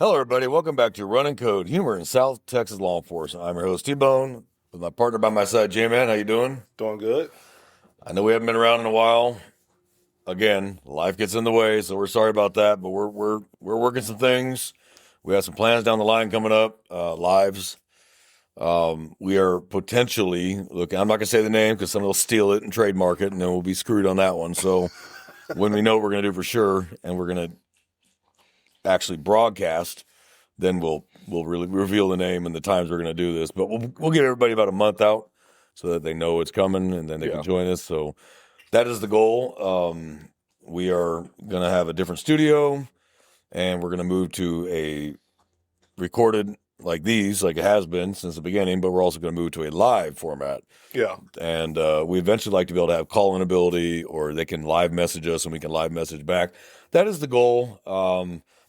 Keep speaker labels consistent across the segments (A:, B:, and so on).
A: Hello, everybody. Welcome back to Running Code, humor in South Texas law enforcement. I'm your host, T-Bone, with my partner by my side, J-Man. How you doing?
B: Doing good.
A: I know we haven't been around in a while. Again, life gets in the way, so we're sorry about that. But we're working some things. We have some plans down the line coming up. Lives. We are potentially looking. I'm not gonna say the name because someone will steal it and trademark it, and then we'll be screwed on that one. So when we know what we're gonna do for sure, and we're gonna actually broadcast, then we'll really reveal the name and the times we're going to do this. But we'll give everybody about a month out so that they know it's coming and then they can join us. So that is the goal. We are going to have a different studio, and we're going to move to a recorded like these, like it has been since the beginning, but we're also going to move to a live format.
B: Yeah.
A: And we eventually like to be able to have call-in ability, or they can live message us and we can live message back. That is the goal.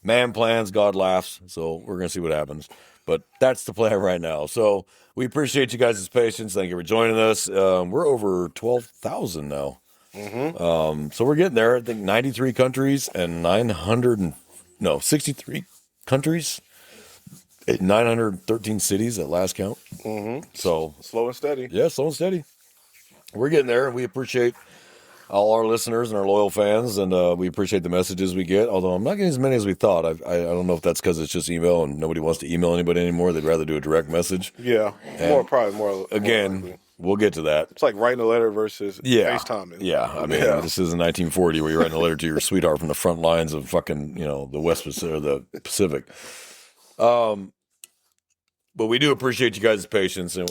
A: Man plans, God laughs. So we're going to see what happens. But that's the plan right now. So we appreciate you guys' patience. Thank you for joining us. We're over 12,000 now. So we're getting there. I think 93 countries and 63 countries. 913 cities at last count. So
B: slow and steady.
A: Yeah, slow and steady. We're getting there, and we appreciate all our listeners and our loyal fans, and we appreciate the messages we get, although I'm not getting as many as we thought. I don't know if that's because it's just email and nobody wants to email anybody anymore. They'd rather do a direct message.
B: Yeah, probably more.
A: Again, we'll get to that.
B: It's like writing a letter versus FaceTiming.
A: Yeah, I mean, this isn't 1940 where you're writing a letter to your sweetheart from the front lines of fucking, the West Pacific or the Pacific. But we do appreciate you guys' patience, and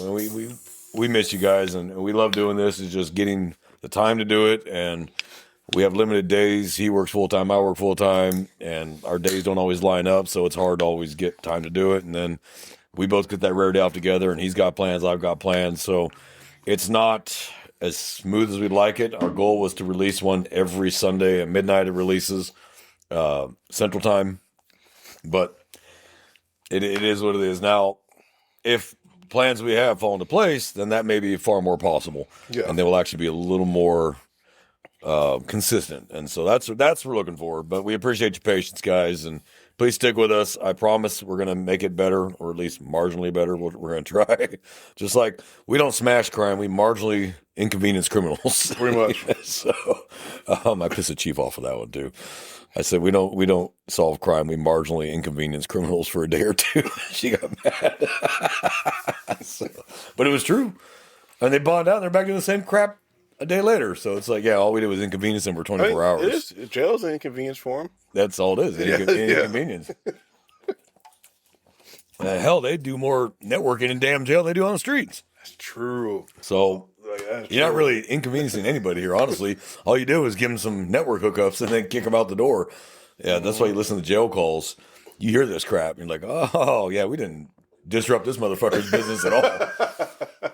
A: we miss you guys, and we love doing this. It's just getting the time to do it, and we have limited days. He works full-time, I work full-time, and our days don't always line up, so it's hard to always get time to do it. And then we both get that rare day off together, and he's got plans, I've got plans, so it's not as smooth as we'd like it. Our goal was to release one every Sunday at midnight. It releases Central Time, but it is what it is. Now, if plans we have fall into place, then that may be far more possible. Yeah. And they will actually be a little more consistent. And so that's what we're looking for. But we appreciate your patience, guys, and please stick with us. I promise we're going to make it better, or at least marginally better. We're going to try. Just like we don't smash crime, we marginally inconvenience criminals.
B: Pretty much.
A: So I pissed the chief off of that one too. I said we don't solve crime. We marginally inconvenience criminals for a day or two. She got mad, but it was true. And they bond out. And they're back doing the same crap a day later. So it's like, all we did was inconvenience them for 24 hours.
B: It is. Jail's an inconvenience for them.
A: That's all it is. Inconvenience. Hell, they do more networking in damn jail than they do on the streets.
B: That's true.
A: So you're not really inconveniencing anybody here, honestly. All you do is give them some network hookups and then kick them out the door. Yeah, that's why you listen to jail calls. You hear this crap, and you're like, oh, yeah, we didn't disrupt this motherfucker's business at all.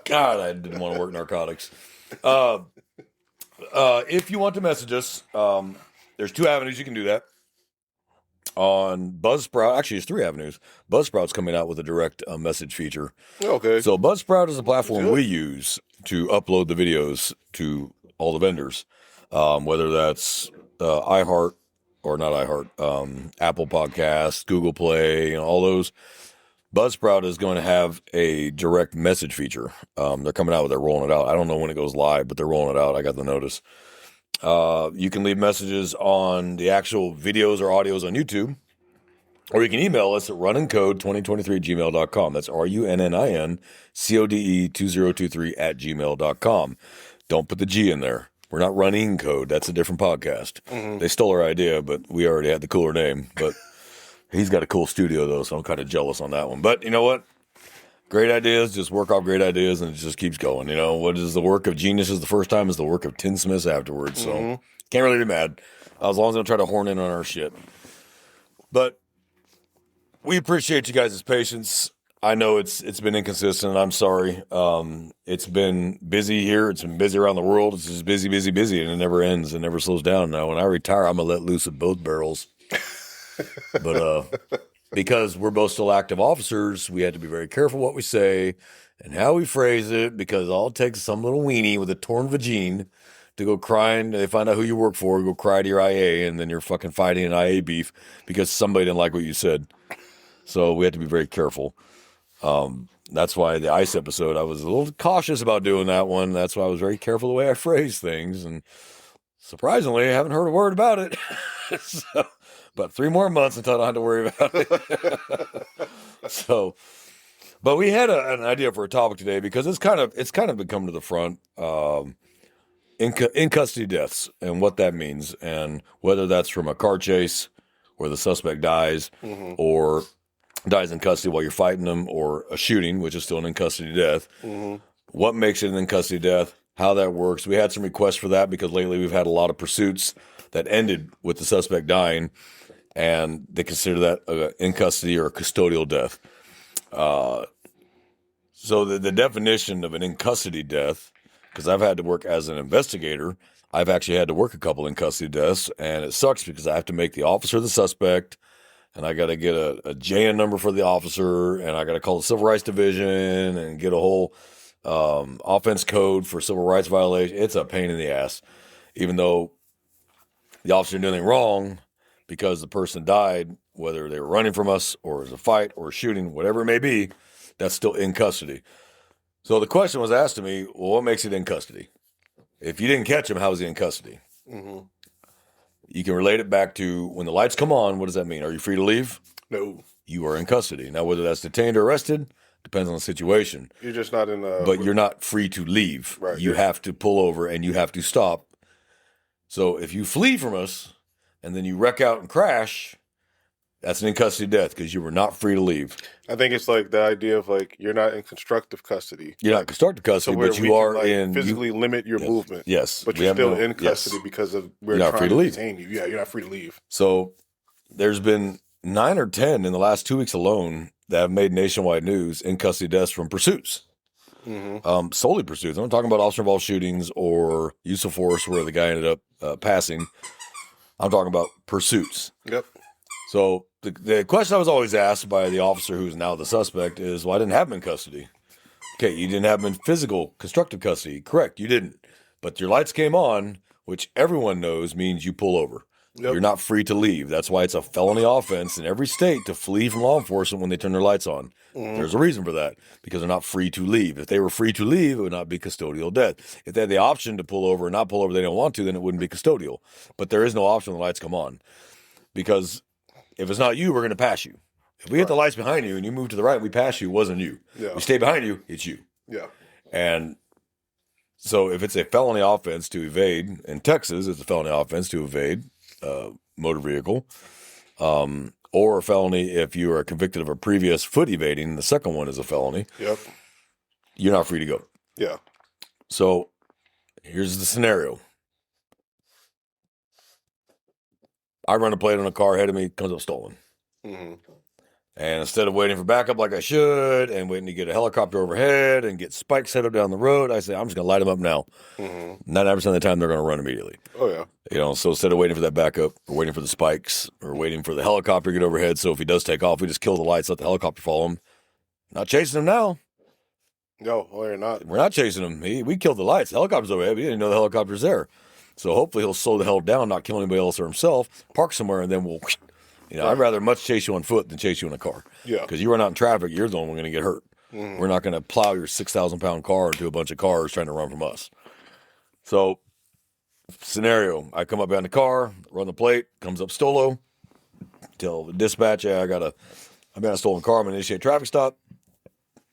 A: God, I didn't want to work narcotics. If you want to message us, there's 2 avenues you can do that. On Buzzsprout, actually, there's 3 avenues. Buzzsprout's coming out with a direct message feature.
B: Okay.
A: So Buzzsprout is a platform we use to upload the videos to all the vendors, whether that's iHeart or not iHeart, Apple Podcasts, Google Play, all those. Buzzsprout is going to have a direct message feature. They're coming out with it, they're rolling it out. I don't know when it goes live, but they're rolling it out. I got the notice. You can leave messages on the actual videos or audios on YouTube, or you can email us at runningcode2023@gmail.com. That's RUNNINCODE2023@gmail.com. Don't put the G in there. We're not running code. That's a different podcast. They stole our idea, but we already had the cooler name. But he's got a cool studio, though, so I'm kind of jealous on that one. But you know what? Great ideas, just work off great ideas, and it just keeps going. What is the work of geniuses the first time is the work of tinsmiths afterwards. So can't really be mad, as long as they don't try to horn in on our shit. But we appreciate you guys' patience. I know it's been inconsistent. I'm sorry. It's been busy here. It's been busy around the world. It's just busy, busy, busy, and it never ends. It never slows down. Now, when I retire, I'm gonna let loose at both barrels. But because we're both still active officers, we had to be very careful what we say and how we phrase it, because all it takes is some little weenie with a torn vagine to go crying. They find out who you work for, go cry to your IA, and then you're fucking fighting an IA beef because somebody didn't like what you said. So we have to be very careful. That's why the ICE episode, I was a little cautious about doing that one. That's why I was very careful the way I phrase things. And surprisingly, I haven't heard a word about it. So, but 3 more months until I don't have to worry about it. So, but we had an idea for a topic today because it's kind of become to the front. In custody deaths and what that means, and whether that's from a car chase where the suspect dies, or dies in custody while you're fighting them, or a shooting, which is still an in custody death. What makes it an in custody death? How that works? We had some requests for that because lately we've had a lot of pursuits that ended with the suspect dying, and they consider that in custody or a custodial death. So the definition of an in custody death, because I've had to work as an investigator, I've actually had to work a couple in custody deaths, and it sucks because I have to make the officer the suspect, and I got to get a JN number for the officer, and I got to call the Civil Rights Division and get a whole offense code for civil rights violation. It's a pain in the ass, even though the officer didn't do anything wrong, because the person died, whether they were running from us or it was a fight or a shooting, whatever it may be, that's still in custody. So the question was asked to me, well, what makes it in custody? If you didn't catch him, how is he in custody? You can relate it back to when the lights come on, what does that mean? Are you free to leave?
B: No.
A: You are in custody. Now, whether that's detained or arrested, depends on the situation.
B: You're just not in a...
A: But you're not free to leave.
B: Right.
A: You have to pull over and you have to stop. So if you flee from us and then you wreck out and crash, that's an in custody death because you were not free to leave.
B: I think it's like the idea of like you're not in constructive custody.
A: You're not in constructive custody,
B: So
A: but you are
B: like
A: in
B: physically limit your movement.
A: Yes,
B: but you're still in custody because of we're
A: You're not
B: trying
A: free to
B: to
A: leave.
B: detain you. Yeah, you're not free to leave.
A: So there's been 9 or 10 in the last 2 weeks alone that have made nationwide news in custody deaths from pursuits. Solely pursuits. I'm not talking about officer-involved shootings or use of force where the guy ended up passing. I'm talking about pursuits.
B: Yep.
A: So the question I was always asked by the officer who's now the suspect is, well, I didn't have him in custody. Okay, you didn't have him in physical, constructive custody. Correct, you didn't. But your lights came on, which everyone knows means you pull over.
B: Yep.
A: You're not free to leave. That's why it's a felony offense in every state to flee from law enforcement when they turn their lights on. There's a reason for that, because they're not free to leave. If they were free to leave, it would not be custodial death. If they had the option to pull over or not pull over, they don't want to, then it wouldn't be custodial. But there is no option when the lights come on, because if it's not you, we're going to pass you. If we hit the lights behind you and you move to the right, we pass you, it wasn't you.
B: Yeah.
A: We stay behind you, it's you.
B: Yeah.
A: And so if it's a felony offense to evade, in Texas, it's a felony offense to evade motor vehicle, or a felony if you are convicted of a previous foot evading, the second one is a felony.
B: Yep.
A: You're not free to go.
B: Yeah.
A: So here's the scenario. I run a plate on a car ahead of me, comes up stolen. And instead of waiting for backup like I should and waiting to get a helicopter overhead and get spikes set up down the road, I say, I'm just going to light them up now. 99% of the time, they're going to run immediately.
B: Oh, yeah.
A: You know, so instead of waiting for that backup or waiting for the spikes or waiting for the helicopter to get overhead, so if he does take off, we just kill the lights, let the helicopter follow him. Not chasing him now.
B: No, well, you're not.
A: We're not chasing him. We killed the lights. The helicopter's overhead. We didn't know the helicopter's there. So hopefully he'll slow the hell down, not kill anybody else or himself, park somewhere, and then we'll... You know, I'd rather much chase you on foot than chase you in a car.
B: Yeah.
A: Because you run out in traffic, you're the only one going to get hurt. We're not going to plow your 6,000-pound car into a bunch of cars trying to run from us. So, scenario, I come up behind the car, run the plate, comes up Stolo, tell the dispatch, hey, I'm in a stolen car, I'm going to initiate a traffic stop,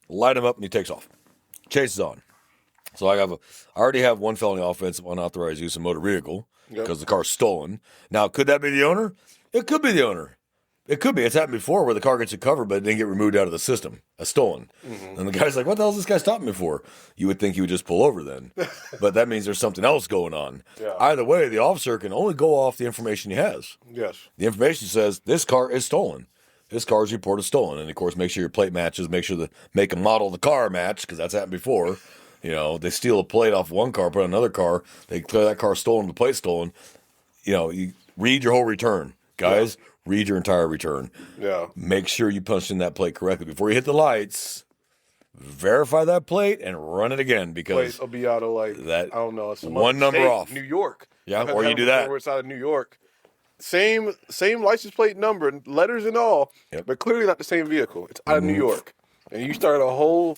A: light him up, and he takes off. Chase is on. So I already have one felony offense of unauthorized use of motor vehicle because the car's stolen. Now, could that be the owner? It could be the owner. It could be. It's happened before where the car gets recovered, but it didn't get removed out of the system as stolen. And the guy's like, what the hell is this guy stopping me for? You would think he would just pull over then. But that means there's something else going on.
B: Yeah.
A: Either way, the officer can only go off the information he has.
B: Yes.
A: The information says this car is stolen. This car is reported stolen. And, of course, make sure your plate matches. Make sure the make and model of the car match, because that's happened before. You know, they steal a plate off one car, put it on another car. They declare that car stolen, the plate stolen. You know, you read your whole return. Guys, read your entire return.
B: Yeah.
A: Make sure you punch in that plate correctly. Before you hit the lights, verify that plate and run it again, because
B: Place will be out of like,
A: that
B: I don't know, some
A: one
B: other
A: number
B: state,
A: off.
B: New York.
A: Yeah,
B: I've had
A: or you
B: that
A: do
B: before
A: that.
B: where it's out of New York. same license plate number, letters and all,
A: Yep.
B: but clearly not the same vehicle. It's out of New York, and you start a whole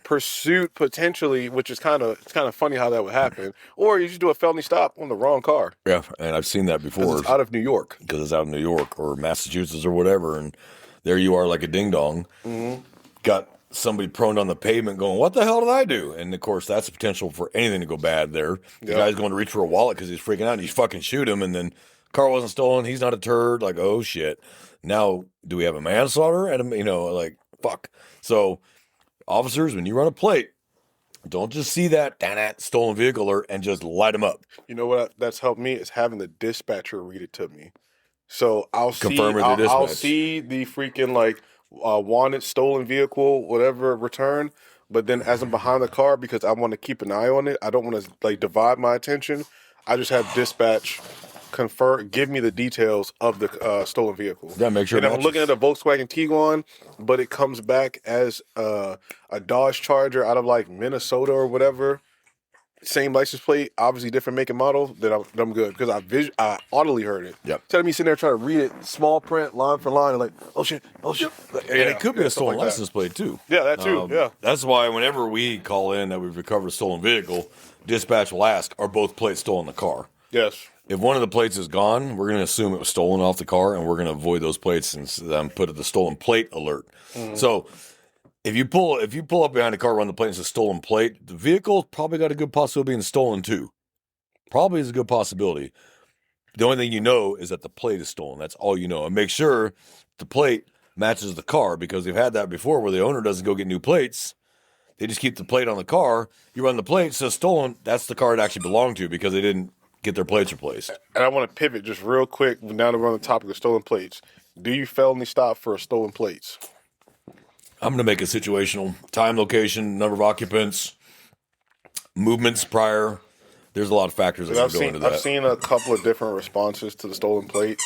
B: pursuit potentially, which is it's kind of funny how that would happen. Or you just do a felony stop on the wrong car
A: Yeah, and I've seen that before.
B: because it's out of New York.
A: Because it's out of New York or Massachusetts or whatever, and there you are like a ding dong, got somebody prone on the pavement going, "What the hell did I do?" And of course, that's the potential for anything to go bad there. The
B: Yeah.
A: guy's going to reach for a wallet because he's freaking out, and you fucking shoot him, and then car wasn't stolen. He's not a turd. Like, oh shit. Now, do we have a manslaughter? And like, fuck. So, officers, when you run a plate, don't just see that stolen vehicle alert and just light them up.
B: You know what? That's helped me is having the dispatcher read it to me. So I'll
A: Confirm with your
B: I'll
A: dispatch.
B: see the freaking wanted stolen vehicle, whatever, return. But then as I'm behind the car, because I want to keep an eye on it, I don't want to divide my attention. I just have dispatch give me the details of the stolen vehicle.
A: Yeah, make sure
B: And
A: it
B: I'm
A: matches.
B: looking at a Volkswagen Tiguan, but it comes back as a Dodge Charger out of Minnesota or whatever. Same license plate, obviously different make and model. Then I'm good because I audibly heard it.
A: Yep.
B: Instead of me sitting there trying to read it small print, line for line, and oh shit.
A: And it could be a
B: stuff
A: stolen
B: like that.
A: license plate too.
B: Yeah, that too. Yeah.
A: That's why whenever we call in that we've recovered a stolen vehicle, dispatch will ask, are both plates still in the car?
B: Yes.
A: If one of the plates is gone, we're going to assume it was stolen off the car, and we're going to avoid those plates and put the stolen plate alert. So if you pull up behind a car, run the plate, and it's a stolen plate, the vehicle probably got a good possibility of being stolen too. Probably is a good possibility. The only thing you know is that the plate is stolen. That's all you know. And make sure the plate matches the car, because we've had that before where the owner doesn't go get new plates. They just keep the plate on the car. You run the plate, says stolen. That's the car it actually belonged to because they didn't get their plates replaced.
B: And I want to pivot just real quick now that we're on the topic of stolen plates. Do you felony stop for stolen plates?
A: I'm going to make a situational time, location, number of occupants, movements prior. There's a lot of factors that go into that.
B: I've seen a couple of different responses to the stolen plate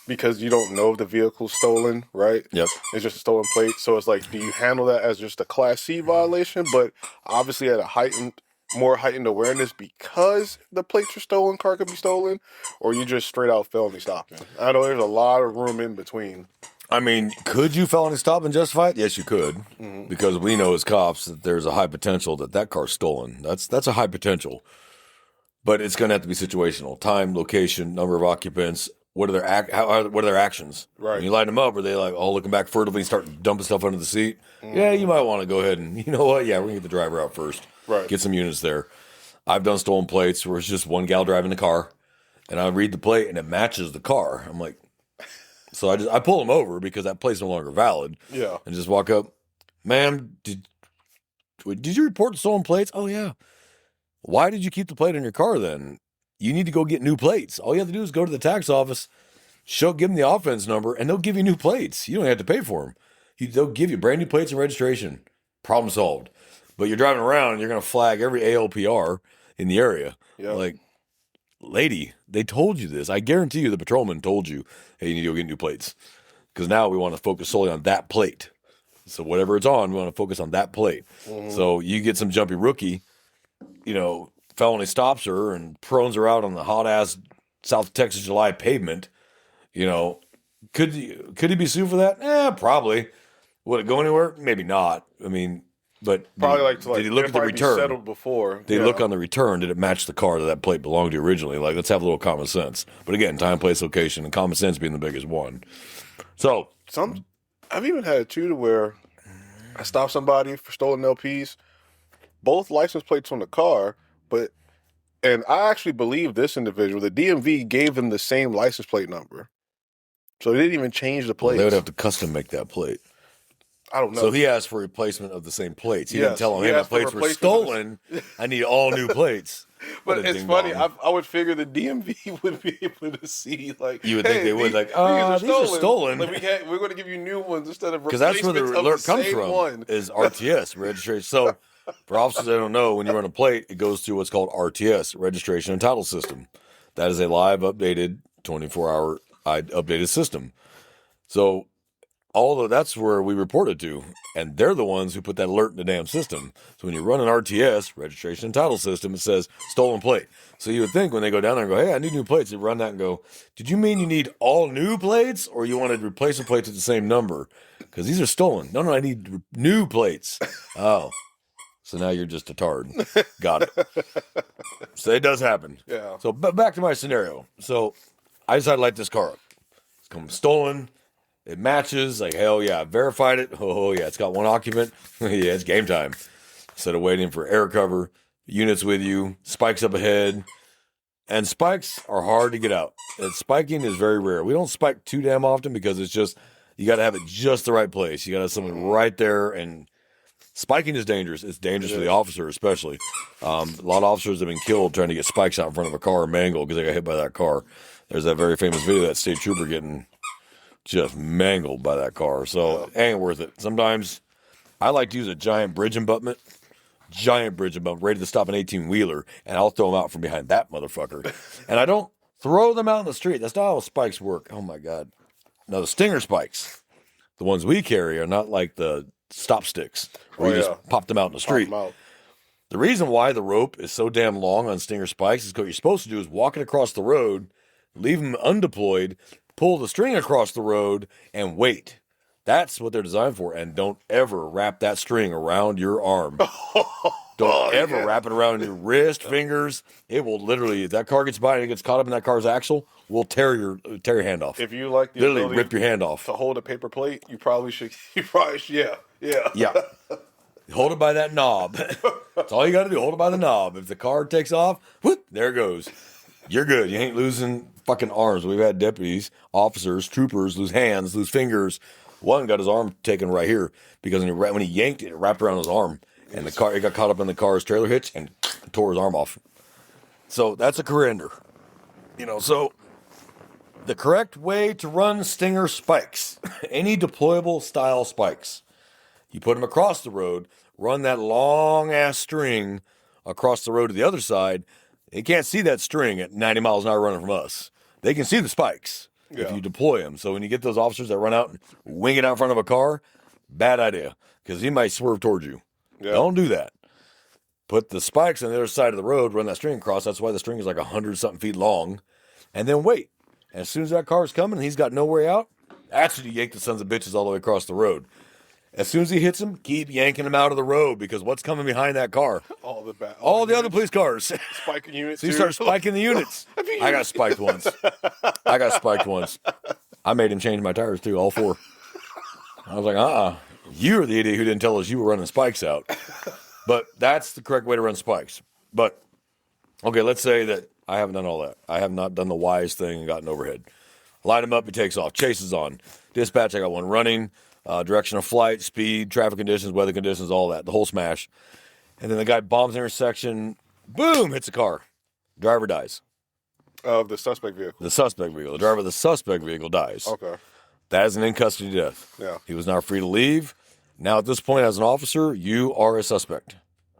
B: because you don't know if the vehicle's stolen, right?
A: Yep.
B: It's just a stolen plate. So it's do you handle that as just a Class C violation, but obviously at a more heightened awareness because the plates are stolen, car could be stolen, or you just straight out felony stopping? I know there's a lot of room in between.
A: I mean, could you felony stop and justify it? Yes, you could, because we know as cops that there's a high potential that car's stolen. That's a high potential, but it's going to have to be situational: time, location, number of occupants. What are their actions?
B: Right.
A: When you light them up, are they looking back furtively and start dumping stuff under the seat? Yeah, you might want to go ahead and, you know what? Yeah, we're gonna get the driver out first.
B: Right.
A: Get some units there. I've done stolen plates where it's just one gal driving the car, and I read the plate and it matches the car. I'm like, so I pull them over because that plate's no longer valid.
B: Yeah.
A: And just walk up, ma'am, did you report stolen plates? Oh yeah. Why did you keep the plate on your car then? You need to go get new plates. All you have to do is go to the tax office, give them the offense number, and they'll give you new plates. You don't have to pay for them. They'll give you brand new plates and registration. Problem solved. But you're driving around and you're going to flag every ALPR in the area.
B: Yeah.
A: Like, lady, they told you this. I guarantee you the patrolman told you, hey, you need to go get new plates. Because now we want to focus solely on that plate. So whatever it's on, we want to focus on that plate. So you get some jumpy rookie, felony stops her and prones her out on the hot ass South Texas July pavement. Could he be sued for that? Probably. Would it go anywhere? Maybe not. I mean, but
B: Probably
A: did he look at the return?
B: Settled before.
A: They look on the return. Did it match the car that plate belonged to originally? Let's have a little common sense. But again, time, place, location, and common sense being the biggest one. So
B: I've even had it too to where I stopped somebody for stolen LPs, both license plates on the car, and I actually believe this individual, the DMV gave them the same license plate number. So they didn't even change the plates.
A: they would have to custom make that plate.
B: I don't know.
A: So he asked for replacement of the same plates. He didn't
B: Yes,
A: tell him,
B: he
A: hey, my
B: asked for
A: plates were
B: replacement
A: stolen. I need all new plates. What
B: But
A: a
B: it's
A: ding
B: funny.
A: dong.
B: I would figure the DMV would be able to see,
A: You would think they would,
B: these
A: these are stolen.
B: We're going to give you new ones instead of
A: Because that's where the
B: replacements of
A: alert comes
B: same
A: from,
B: one.
A: is RTS, registration. So for officers that don't know, when you run a plate, it goes through what's called RTS, registration and title system. That is a live, updated, 24-hour updated system. So although that's where we reported to, and they're the ones who put that alert in the damn system. So when you run an RTS, registration and title system, it says stolen plate. So you would think when they go down there and go, hey, I need new plates, they run that and go, did you mean you need all new plates, or you wanted replacement plates at the same number? Because these are stolen. No, I need new plates. Oh, so now you're just a tard. Got it. So it does happen.
B: Yeah.
A: So back to my scenario. So I decided to light this car up. It's come stolen. It matches. Like, hell yeah. I verified it. Oh yeah. It's got one occupant. Yeah, it's game time. Instead of waiting for air cover, units with you, spikes up ahead. And spikes are hard to get out. And spiking is very rare. We don't spike too damn often because it's just, you got to have it just the right place. You got to have someone right there, and spiking is dangerous. It's dangerous for the officer, especially. A lot of officers have been killed trying to get spikes out in front of a car or mangled because they got hit by that car. There's that very famous video of that state trooper getting just mangled by that car. So it ain't worth it. Sometimes I like to use a giant bridge abutment, ready to stop an 18-wheeler, and I'll throw them out from behind that motherfucker. And I don't throw them out in the street. That's not how spikes work. Oh my God. No, the Stinger spikes, the ones we carry, are not like the stop sticks where you just pop them out in the street. The reason why the rope is so damn long on Stinger spikes is because what you're supposed to do is walk it across the road, leave them undeployed, pull the string across the road, and wait. That's what they're designed for. And don't ever wrap that string around your arm. Don't ever wrap it around your wrist, fingers. It will literally, if that car gets by and it gets caught up in that car's axle, will tear your hand off.
B: If you like the
A: literally
B: ability
A: rip your hand off
B: to hold a paper plate, you probably should. Yeah.
A: Hold it by that knob. That's all you got to do. Hold it by the knob. If the car takes off, whoop, there it goes. You're good. You ain't losing fucking arms. We've had deputies, officers, troopers lose hands, lose fingers. One got his arm taken right here because when he yanked it, it wrapped around his arm, and it got caught up in the car's trailer hitch and tore his arm off. So that's a career ender. So the correct way to run Stinger spikes, any deployable style spikes, you put them across the road, run that long ass string across the road to the other side. They can't see that string at 90 miles an hour running from us. They can see the spikes if you deploy them. So when you get those officers that run out and wing it out in front of a car, bad idea, because he might swerve towards you. Yeah. Don't do that. Put the spikes on the other side of the road, run that string across. That's why the string is like 100-something feet long. And then wait. And as soon as that car's coming and he's got no way out, that's when you yank the sons of bitches all the way across the road. As soon as he hits him, keep yanking him out of the road, because what's coming behind that car? All the other police cars.
B: Spiking units.
A: So you start spiking the units. I got spiked once. I made him change my tires too, all four. I was like, you're the idiot who didn't tell us you were running spikes out. But that's the correct way to run spikes. But, okay, let's say that I haven't done all that. I have not done the wise thing and gotten overhead. Light him up, he takes off. Chase is on. Dispatch, I got one running. Direction of flight, speed, traffic conditions, weather conditions, all that. The whole smash. And then the guy bombs the intersection. Boom! Hits a car. Driver dies.
B: Of the suspect vehicle.
A: The suspect vehicle. The driver of the suspect vehicle dies.
B: Okay.
A: That is an in-custody death.
B: Yeah.
A: He was now free to leave. Now, at this point, as an officer, you are a suspect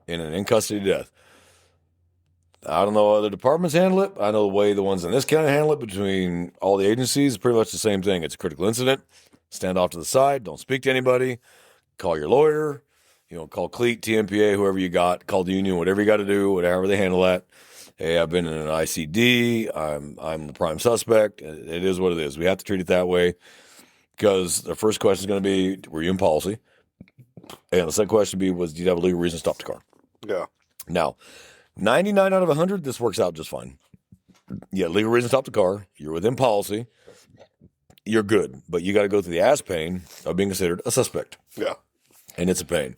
A: in an in-custody death. I don't know how other departments handle it. I know the way the ones in this county handle it between all the agencies is pretty much the same thing. It's a critical incident. Stand off to the side. Don't speak to anybody. Call your lawyer. Call CLEAT, TMPA, whoever you got. Call the union, whatever you got to do, whatever they handle that. Hey, I've been in an ICD. I'm the prime suspect. It is what it is. We have to treat it that way, because the first question is going to be, were you in policy? And the second question would be, did you have a legal reason to stop the car?
B: Yeah.
A: Now, 99 out of 100, this works out just fine. Yeah, legal reason to stop the car. You're within policy. You're good. But you got to go through the ass pain of being considered a suspect.
B: Yeah.
A: And it's a pain.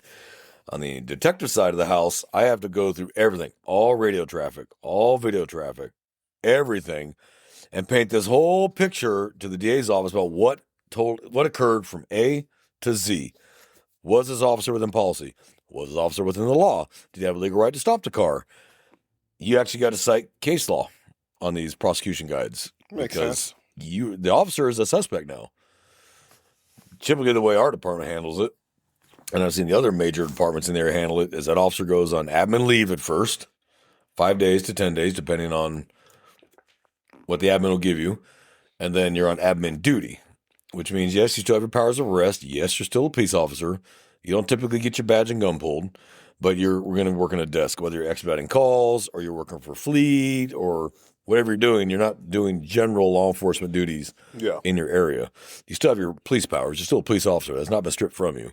A: On the detective side of the house, I have to go through everything, all radio traffic, all video traffic, everything, and paint this whole picture to the DA's office about what occurred from A to Z. Was this officer within policy? Was this officer within the law? Did he have a legal right to stop the car? You actually got to cite case law on these prosecution guides.
B: Makes sense.
A: The officer is a suspect now. Typically, the way our department handles it, and I've seen the other major departments in there handle it, is that officer goes on admin leave at first, 5 days to 10 days, depending on what the admin will give you, and then you're on admin duty. which means, yes, you still have your powers of arrest. Yes, you're still a police officer. You don't typically get your badge and gun pulled, but we're going to work on a desk, whether you're expediting calls or you're working for fleet or whatever you're doing. You're not doing general law enforcement duties
B: Yeah.
A: in your area. You still have your police powers. You're still a police officer. That's not been stripped from you.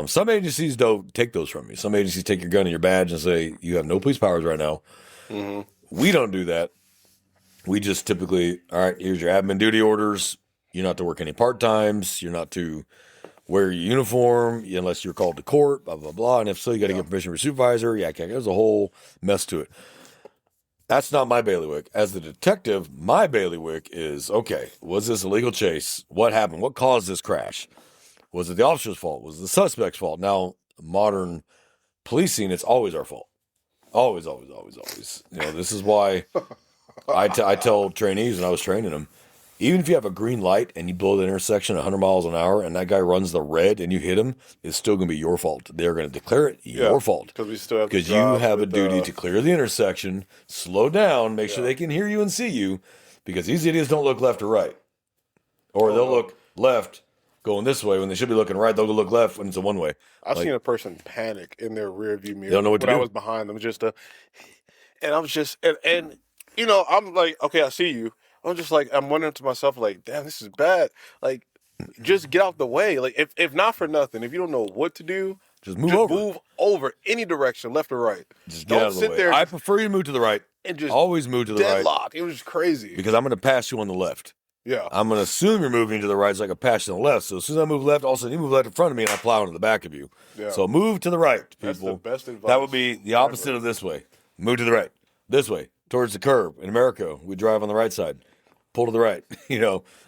A: Some agencies don't take those from you. Some agencies take your gun and your badge and say, you have no police powers right now.
B: Mm-hmm.
A: We don't do that. We just typically, all right, here's your admin duty orders. You're not to work any part-times. You're not to wear your uniform unless you're called to court, blah, blah, blah. And if so, you got to get permission from your supervisor. Yeah, there's a whole mess to it. That's not my bailiwick. As the detective, my bailiwick is, okay, was this a legal chase? What happened? What caused this crash? Was it the officer's fault? Was it the suspect's fault? Now, modern policing, it's always our fault. Always, always, always, always. This is why I tell trainees when I was training them, even if you have a green light and you blow the intersection 100 miles an hour and that guy runs the red and you hit him, it's still going to be your fault. They're going to declare it your fault.
B: Because we still have
A: Because you have a duty to clear the intersection, slow down, make sure they can hear you and see you, because these idiots don't look left or right. Or they'll look left going this way when they should be looking right. They'll look left when it's a one-way.
B: I've seen a person panic in their rear view mirror.
A: They don't know what to do.
B: I was behind them, and I'm just, and I'm like, okay, I see you. I'm just like, I'm wondering to myself, like, damn, this is bad. Like, just get out the way. Like, if not for nothing, if you don't know what to do,
A: just move
B: over any direction, left or right.
A: Just get out of the way.
B: There
A: I prefer you to move to the right.
B: And just
A: always move to the
B: deadlock.
A: right.
B: It was just crazy.
A: Because I'm going to pass you on the left.
B: Yeah.
A: I'm going to assume you're moving to the right so I can pass you on the left. So as soon as I move left, all of a sudden you move left in front of me and I plow into the back of you. Yeah. So move to the right, people.
B: That's the best advice.
A: That would be the opposite of this way. Move to the right. This way, towards the curb. In America, we drive on the right side. Pull to the right.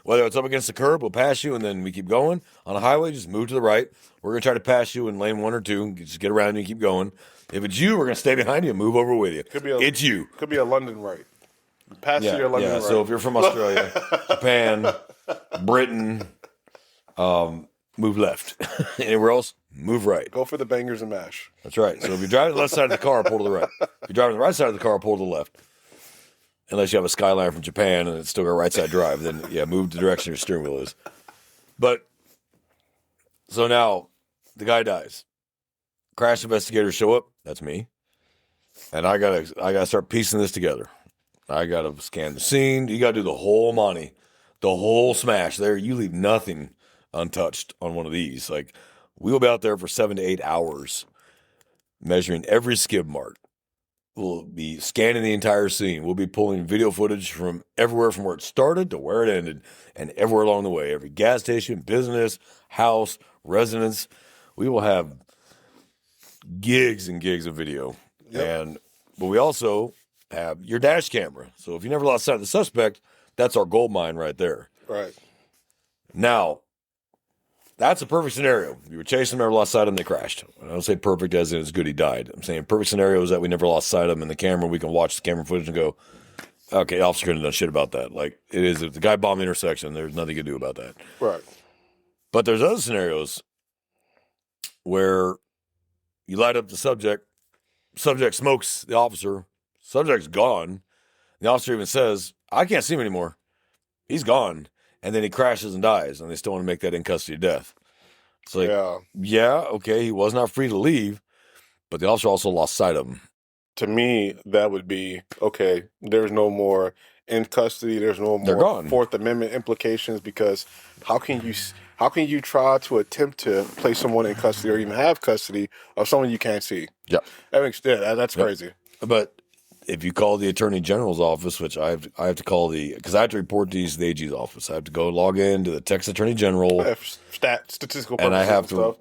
A: Whether it's up against the curb, we'll pass you and then we keep going. On a highway, just move to the right. We're going to try to pass you in lane 1 or 2. Just get around you and keep going. If it's you, we're going to stay behind you and move over with you. It's you.
B: Could be a London right. Pass you your London right.
A: So if you're from Australia, Japan, Britain, move left. Anywhere else, move right.
B: Go for the bangers and mash.
A: That's right. So if you're driving the left side of the car, pull to the right. If you're driving the right side of the car, pull to the left. Unless you have a Skyline from Japan and it's still got right side drive, then move the direction your steering wheel is. But so now the guy dies. Crash investigators show up. That's me. And I gotta start piecing this together. I gotta scan the scene. You gotta do the whole Monty, the whole smash. There, you leave nothing untouched on one of these. Like, we'll be out there for 7 to 8 hours, measuring every skid mark. We'll be scanning the entire scene. We'll be pulling video footage from everywhere, from where it started to where it ended, and everywhere along the way. Every gas station, business, house, residence. We will have gigs and gigs of video. But we also have your dash camera. So if you never lost sight of the suspect, that's our gold mine right there.
B: Right.
A: Now, that's a perfect scenario. You were chasing them, never lost sight of them, they crashed. I don't say perfect as in it's good he died. I'm saying perfect scenario is that we never lost sight of him in the camera. We can watch the camera footage and go, okay, officer couldn't have done shit about that. Like, it is, if the guy bombed the intersection, there's nothing you can do about that.
B: Right.
A: But there's other scenarios where you light up the subject smokes the officer, subject's gone. The officer even says, I can't see him anymore. He's gone. And then he crashes and dies, and they still want to make that in custody death. It's like, okay, he was not free to leave, but the officer also lost sight of him.
B: To me, that would be, okay, there's no more in custody, there's no
A: They're
B: more
A: gone.
B: Fourth Amendment implications, because how can you try to attempt to place someone in custody or even have custody of someone you can't see?
A: Yeah.
B: That's crazy.
A: But if you call the Attorney General's office, which I have to call because I have to report these to the AG's office. I have to go log in to the Texas Attorney General.
B: Statistical purposes
A: and I have to
B: stuff.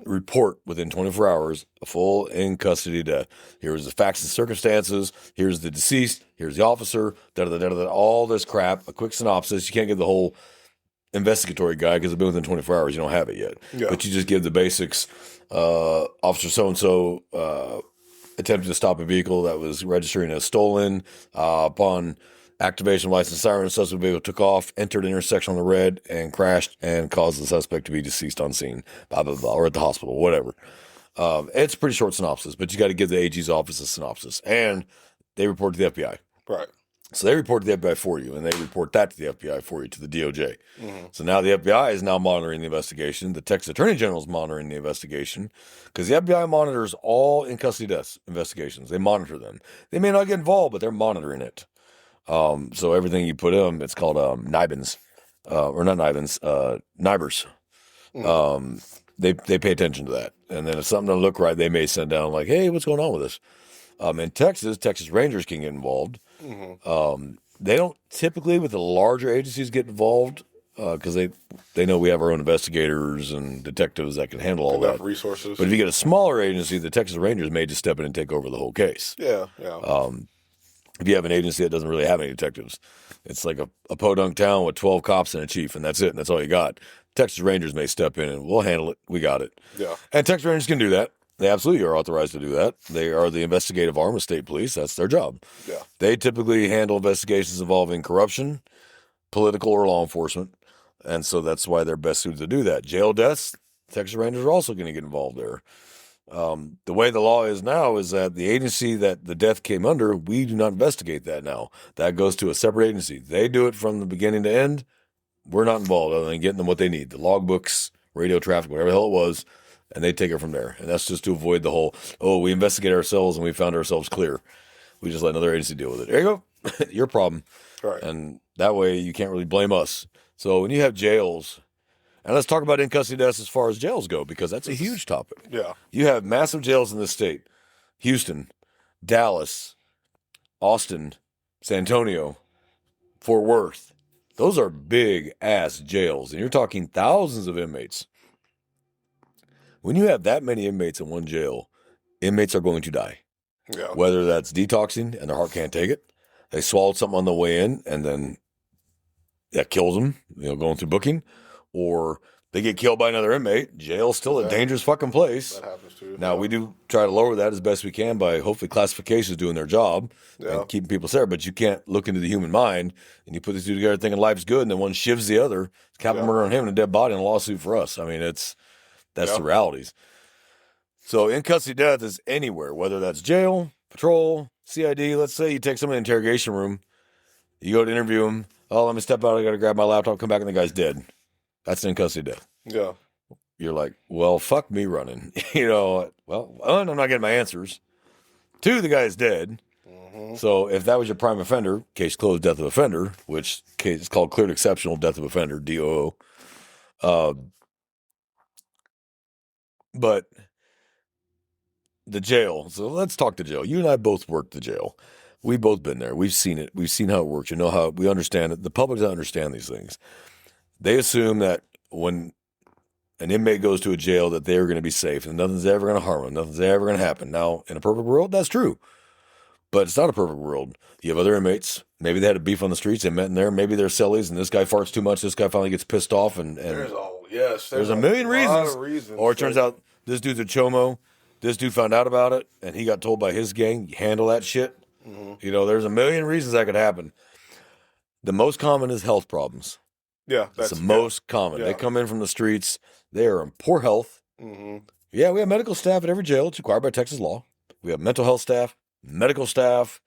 A: report within 24 hours a full in custody death. Here's the facts and circumstances. Here's the deceased. Here's the officer. All this crap. A quick synopsis. You can't give the whole investigatory guide because it's been within 24 hours. You don't have it yet. Yeah. But you just give the basics. Officer so-and-so attempted to stop a vehicle that was registering as stolen. Upon activation of license siren, the suspect vehicle took off, entered an intersection on the red, and crashed and caused the suspect to be deceased on scene, blah, blah, blah, or at the hospital, whatever. It's a pretty short synopsis, but you got to give the AG's office a synopsis. And they report to the FBI.
B: Right.
A: So they report to the FBI for you, and they report that to the FBI for you, to the DOJ.
B: Mm-hmm.
A: So now the FBI is now monitoring the investigation. The Texas Attorney General is monitoring the investigation because the FBI monitors all in custody deaths investigations. They monitor them. They may not get involved, but they're monitoring it. So everything you put in, it's called NIBINs, or not NIBINs, NIBRs.
B: Mm-hmm.
A: They pay attention to that, and then if something doesn't look right, they may send down like, "Hey, what's going on with this?" In Texas Rangers can get involved.
B: Mm-hmm.
A: They don't typically, with the larger agencies, get involved because they know we have our own investigators and detectives that can handle all
B: Enough
A: that.
B: resources.
A: But if you get a smaller agency, the Texas Rangers may just step in and take over the whole case.
B: Yeah.
A: If you have an agency that doesn't really have any detectives, it's like a podunk town with 12 cops and a chief, and that's it, and that's all you got. Texas Rangers may step in and we'll handle it. We got it.
B: Yeah.
A: And Texas Rangers can do that. They absolutely are authorized to do that. They are the investigative arm of state police. That's their job.
B: Yeah.
A: They typically handle investigations involving corruption, political, or law enforcement. And so that's why they're best suited to do that. Jail deaths, Texas Rangers are also going to get involved there. The way the law is now is that the agency that the death came under, we do not investigate that now. That goes to a separate agency. They do it from the beginning to end. We're not involved other than getting them what they need, the logbooks, radio traffic, whatever the hell it was, and they take it from there. And that's just to avoid the whole, we investigate ourselves and we found ourselves clear. We just let another agency deal with it. There you go. Your problem.
B: Right.
A: And that way you can't really blame us. So when you have jails, and let's talk about in custody deaths as far as jails go, because that's a huge topic.
B: Yeah.
A: You have massive jails in this state: Houston, Dallas, Austin, San Antonio, Fort Worth. Those are big ass jails, and you're talking thousands of inmates. When you have that many inmates in one jail, inmates are going to die.
B: Yeah.
A: Whether that's detoxing and their heart can't take it, they swallowed something on the way in and then that kills them, going through booking, or they get killed by another inmate. Jail's still a dangerous fucking place.
B: That happens too.
A: Now, we do try to lower that as best we can by hopefully classifications doing their job and keeping people safe, but you can't look into the human mind and you put these two together thinking life's good and then one shivs the other. It's capital murder on him and a dead body and a lawsuit for us. I mean, that's the realities. So in custody death is anywhere, whether that's jail, patrol, CID. Let's say you take someone in the interrogation room, you go to interview him. Oh, let me step out. I got to grab my laptop, come back, and the guy's dead. That's an in custody death.
B: Yeah.
A: You're like, well, fuck me running. Well, one, I'm not getting my answers. Two, the guy is dead.
B: Mm-hmm.
A: So if that was your prime offender, case closed, death of offender, which case is called cleared exceptional death of offender, DOO. But the jail. So let's talk to jail. You and I both worked the jail. We've both been there. We've seen it. We've seen how it works. You know how we understand it. The public doesn't understand these things. They assume that when an inmate goes to a jail that they're going to be safe and nothing's ever going to harm them. Nothing's ever going to happen. Now, in a perfect world, that's true. But it's not a perfect world. You have other inmates. Maybe they had a beef on the streets. They met in there. Maybe they're cellies and this guy farts too much. This guy finally gets pissed off. And there's a million reasons. Or it turns out this dude's a chomo. This dude found out about it and he got told by his gang, handle that shit. Mm-hmm. There's a million reasons that could happen. The most common is health problems.
B: Yeah.
A: That's the most common.
B: Yeah.
A: They come in from the streets. They are in poor health.
B: Mm-hmm.
A: Yeah, we have medical staff at every jail. It's required by Texas law. We have mental health staff, medical staff,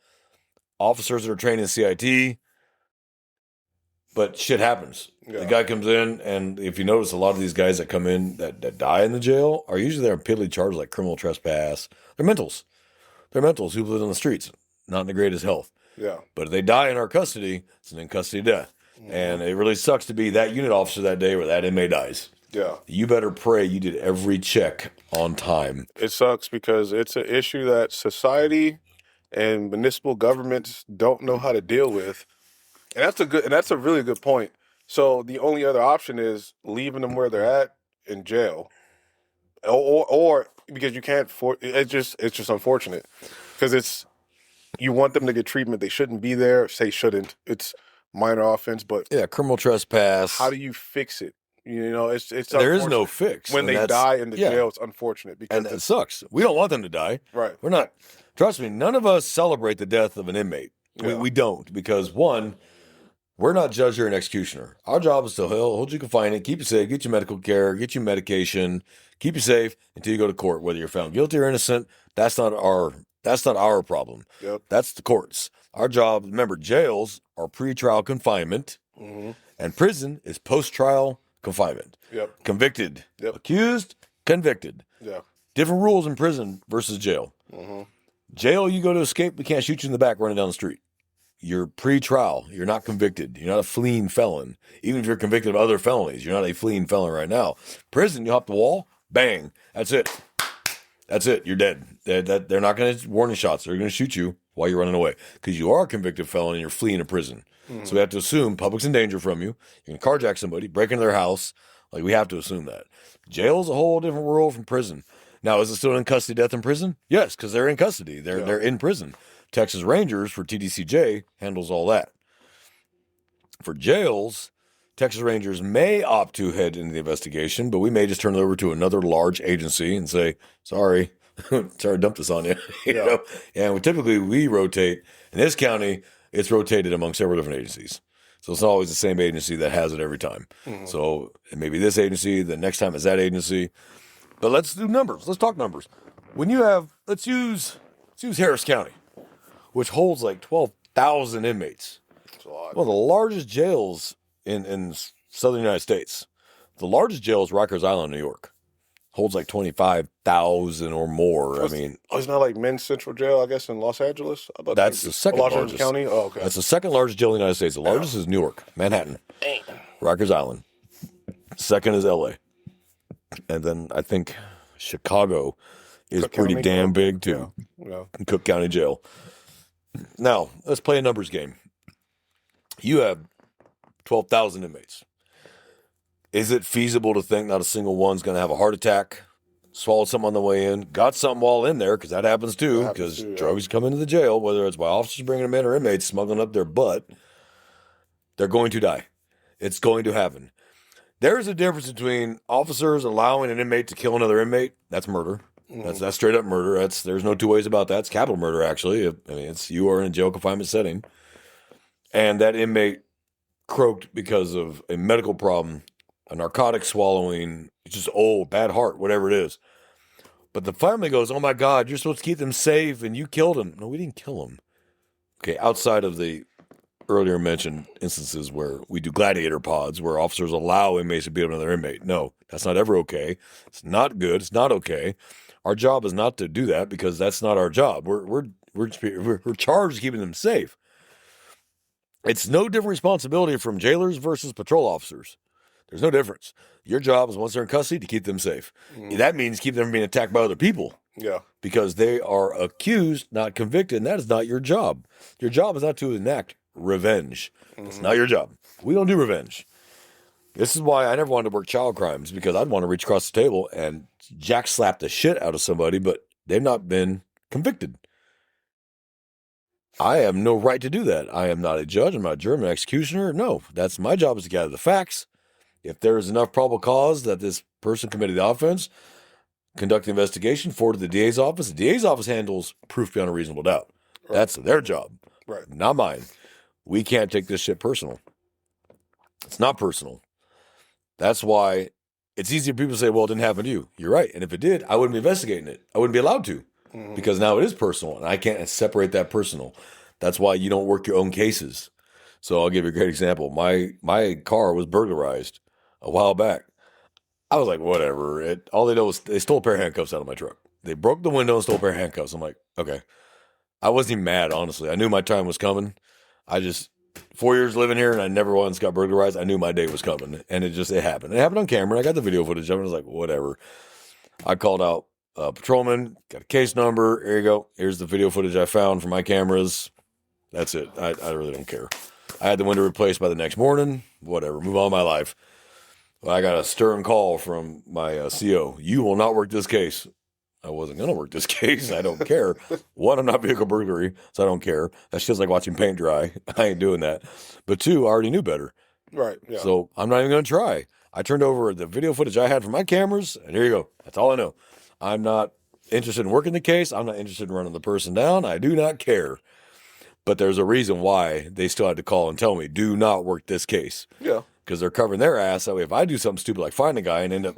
A: officers that are trained in CIT. But shit happens. Yeah. The guy comes in, and if you notice, a lot of these guys that come in that die in the jail are usually there on piddly charges like criminal trespass. They're mentals. They're mentals who live on the streets, not in the greatest health.
B: Yeah.
A: But if they die in our custody, it's an in-custody death. Mm-hmm. And it really sucks to be that unit officer that day where that inmate dies.
B: Yeah.
A: You better pray you did every check on time.
B: It sucks because it's an issue that society and municipal governments don't know how to deal with. And that's a really good point. So the only other option is leaving them where they're at in jail. Or because you can't it's just unfortunate. Because you want them to get treatment. They shouldn't be there. Say shouldn't. It's minor offense, but
A: yeah, criminal trespass.
B: How do you fix it? It's
A: there is no fix
B: when they die in the jail. It's unfortunate because
A: it sucks. We don't want them to die.
B: Right.
A: We're not. Trust me. None of us celebrate the death of an inmate. Yeah. We don't because one, we're not judge or an executioner. Our job is to hold you confined, keep you safe, get you medical care, get you medication, keep you safe until you go to court. Whether you're found guilty or innocent, that's not our problem.
B: Yep.
A: That's the courts. Our job, remember, jails are pretrial confinement, and prison is post-trial confinement.
B: Yep.
A: Convicted,
B: Yep.
A: accused, convicted.
B: Yeah.
A: Different rules in prison versus jail. Jail, you go to escape, we can't shoot you in the back running down the street. You're pre-trial. You're not convicted. You're not a fleeing felon. Even if you're convicted of other felonies, you're not a fleeing felon right now. Prison, you hop the wall, bang, that's it. That's it. You're dead. They're not going to warning shots. They're going to shoot you while you're running away because you are a convicted felon and you're fleeing a prison. So we have to assume public's in danger from you. You're going to carjack somebody, break into their house. Like, we have to assume that. Jail's a whole different world from prison. Now, is it still in custody death in prison? Yes, because they're in custody. They're in prison. Texas Rangers for TDCJ handles all that. For jails, Texas Rangers may opt to head into the investigation, but we may just turn it over to another large agency and say, sorry, dump this on you. You know? And we rotate. In this county, it's rotated among several different agencies. So it's not always the same agency that has it every time. So it may be this agency, the next time it's that agency. But let's do numbers. Let's talk numbers. When you have, let's use Harris County, which holds like 12,000 inmates.
B: That's a lot.
A: One of the largest jails in southern United States. The largest jail is Rikers Island, New York. Holds like 25,000 or more.
B: It's not like Men's Central Jail, I guess, in Los Angeles?
A: That's the second
B: Los
A: largest.
B: Angeles County? Oh, okay.
A: That's the second largest jail in the United States. The largest is New York, Manhattan. Rikers Island. Second is LA. And then I think Chicago is
B: Cook
A: pretty
B: County?
A: damn big too.
B: Yeah.
A: Cook County Jail. Now, let's play a numbers game. You have 12,000 inmates. Is it feasible to think not a single one's going to have a heart attack, swallowed something on the way in, got something while in there, because that happens too, because drugs come into the jail, whether it's by officers bringing them in or inmates smuggling up their butt, they're going to die. It's going to happen. There's a difference between officers allowing an inmate to kill another inmate. That's murder. That's straight up murder. There's no two ways about that. It's capital murder, actually. You are in a jail confinement setting. And that inmate croaked because of a medical problem, a narcotic swallowing, just old, bad heart, whatever it is. But the family goes, oh my God, you're supposed to keep them safe and you killed him. No, we didn't kill him. Okay, outside of the earlier mentioned instances where we do gladiator pods, where officers allow inmates to beat up another inmate. No, that's not ever okay. It's not good. It's not okay. Our job is not to do that because that's not our job. We're charged with keeping them safe. It's no different responsibility from jailers versus patrol officers. There's no difference. Your job is, once they're in custody, to keep them safe. That means keep them from being attacked by other people.
B: Yeah.
A: Because they are accused, not convicted, and that is not your job. Your job is not to enact revenge. It's not your job. We don't do revenge. This is why I never wanted to work child crimes, because I'd want to reach across the table and jack slap the shit out of somebody, but they've not been convicted. I have no right to do that. I am not a judge. I'm not a jury. I'm an executioner. No, that's my job, is to gather the facts. If there is enough probable cause that this person committed the offense, conduct the investigation, forward to the DA's office. The DA's office handles proof beyond a reasonable doubt. Right. That's their job,
B: right?
A: Not mine. We can't take this shit personal. It's not personal. That's why it's easy for people to say, well, it didn't happen to you. You're right. And if it did, I wouldn't be investigating it. I wouldn't be allowed to, because now it is personal, and I can't separate that personal. That's why you don't work your own cases. So I'll give you a great example. My car was burglarized a while back. I was like, whatever. All they know was they stole a pair of handcuffs out of my truck. They broke the window and stole a pair of handcuffs. I'm like, okay. I wasn't even mad, honestly. I knew my time was coming. 4 years living here, and I never once got burglarized. I knew my day was coming, and it happened. It happened on camera. I got the video footage of it. I was like, whatever. I called out patrolman, got a case number. Here you go. Here's the video footage I found from my cameras. That's it. I really don't care. I had the window replaced by the next morning. Whatever. Move on with my life. Well, I got a stern call from my CO. You will not work this case. I wasn't going to work this case. I don't care. One, I'm not vehicle burglary, so I don't care. That's just like watching paint dry. I ain't doing that. But two, I already knew better.
B: Right. Yeah.
A: So I'm not even going to try. I turned over the video footage I had from my cameras, and here you go. That's all I know. I'm not interested in working the case. I'm not interested in running the person down. I do not care. But there's a reason why they still had to call and tell me, do not work this case.
B: Yeah.
A: Because they're covering their ass. That way, if I do something stupid like find a guy and end up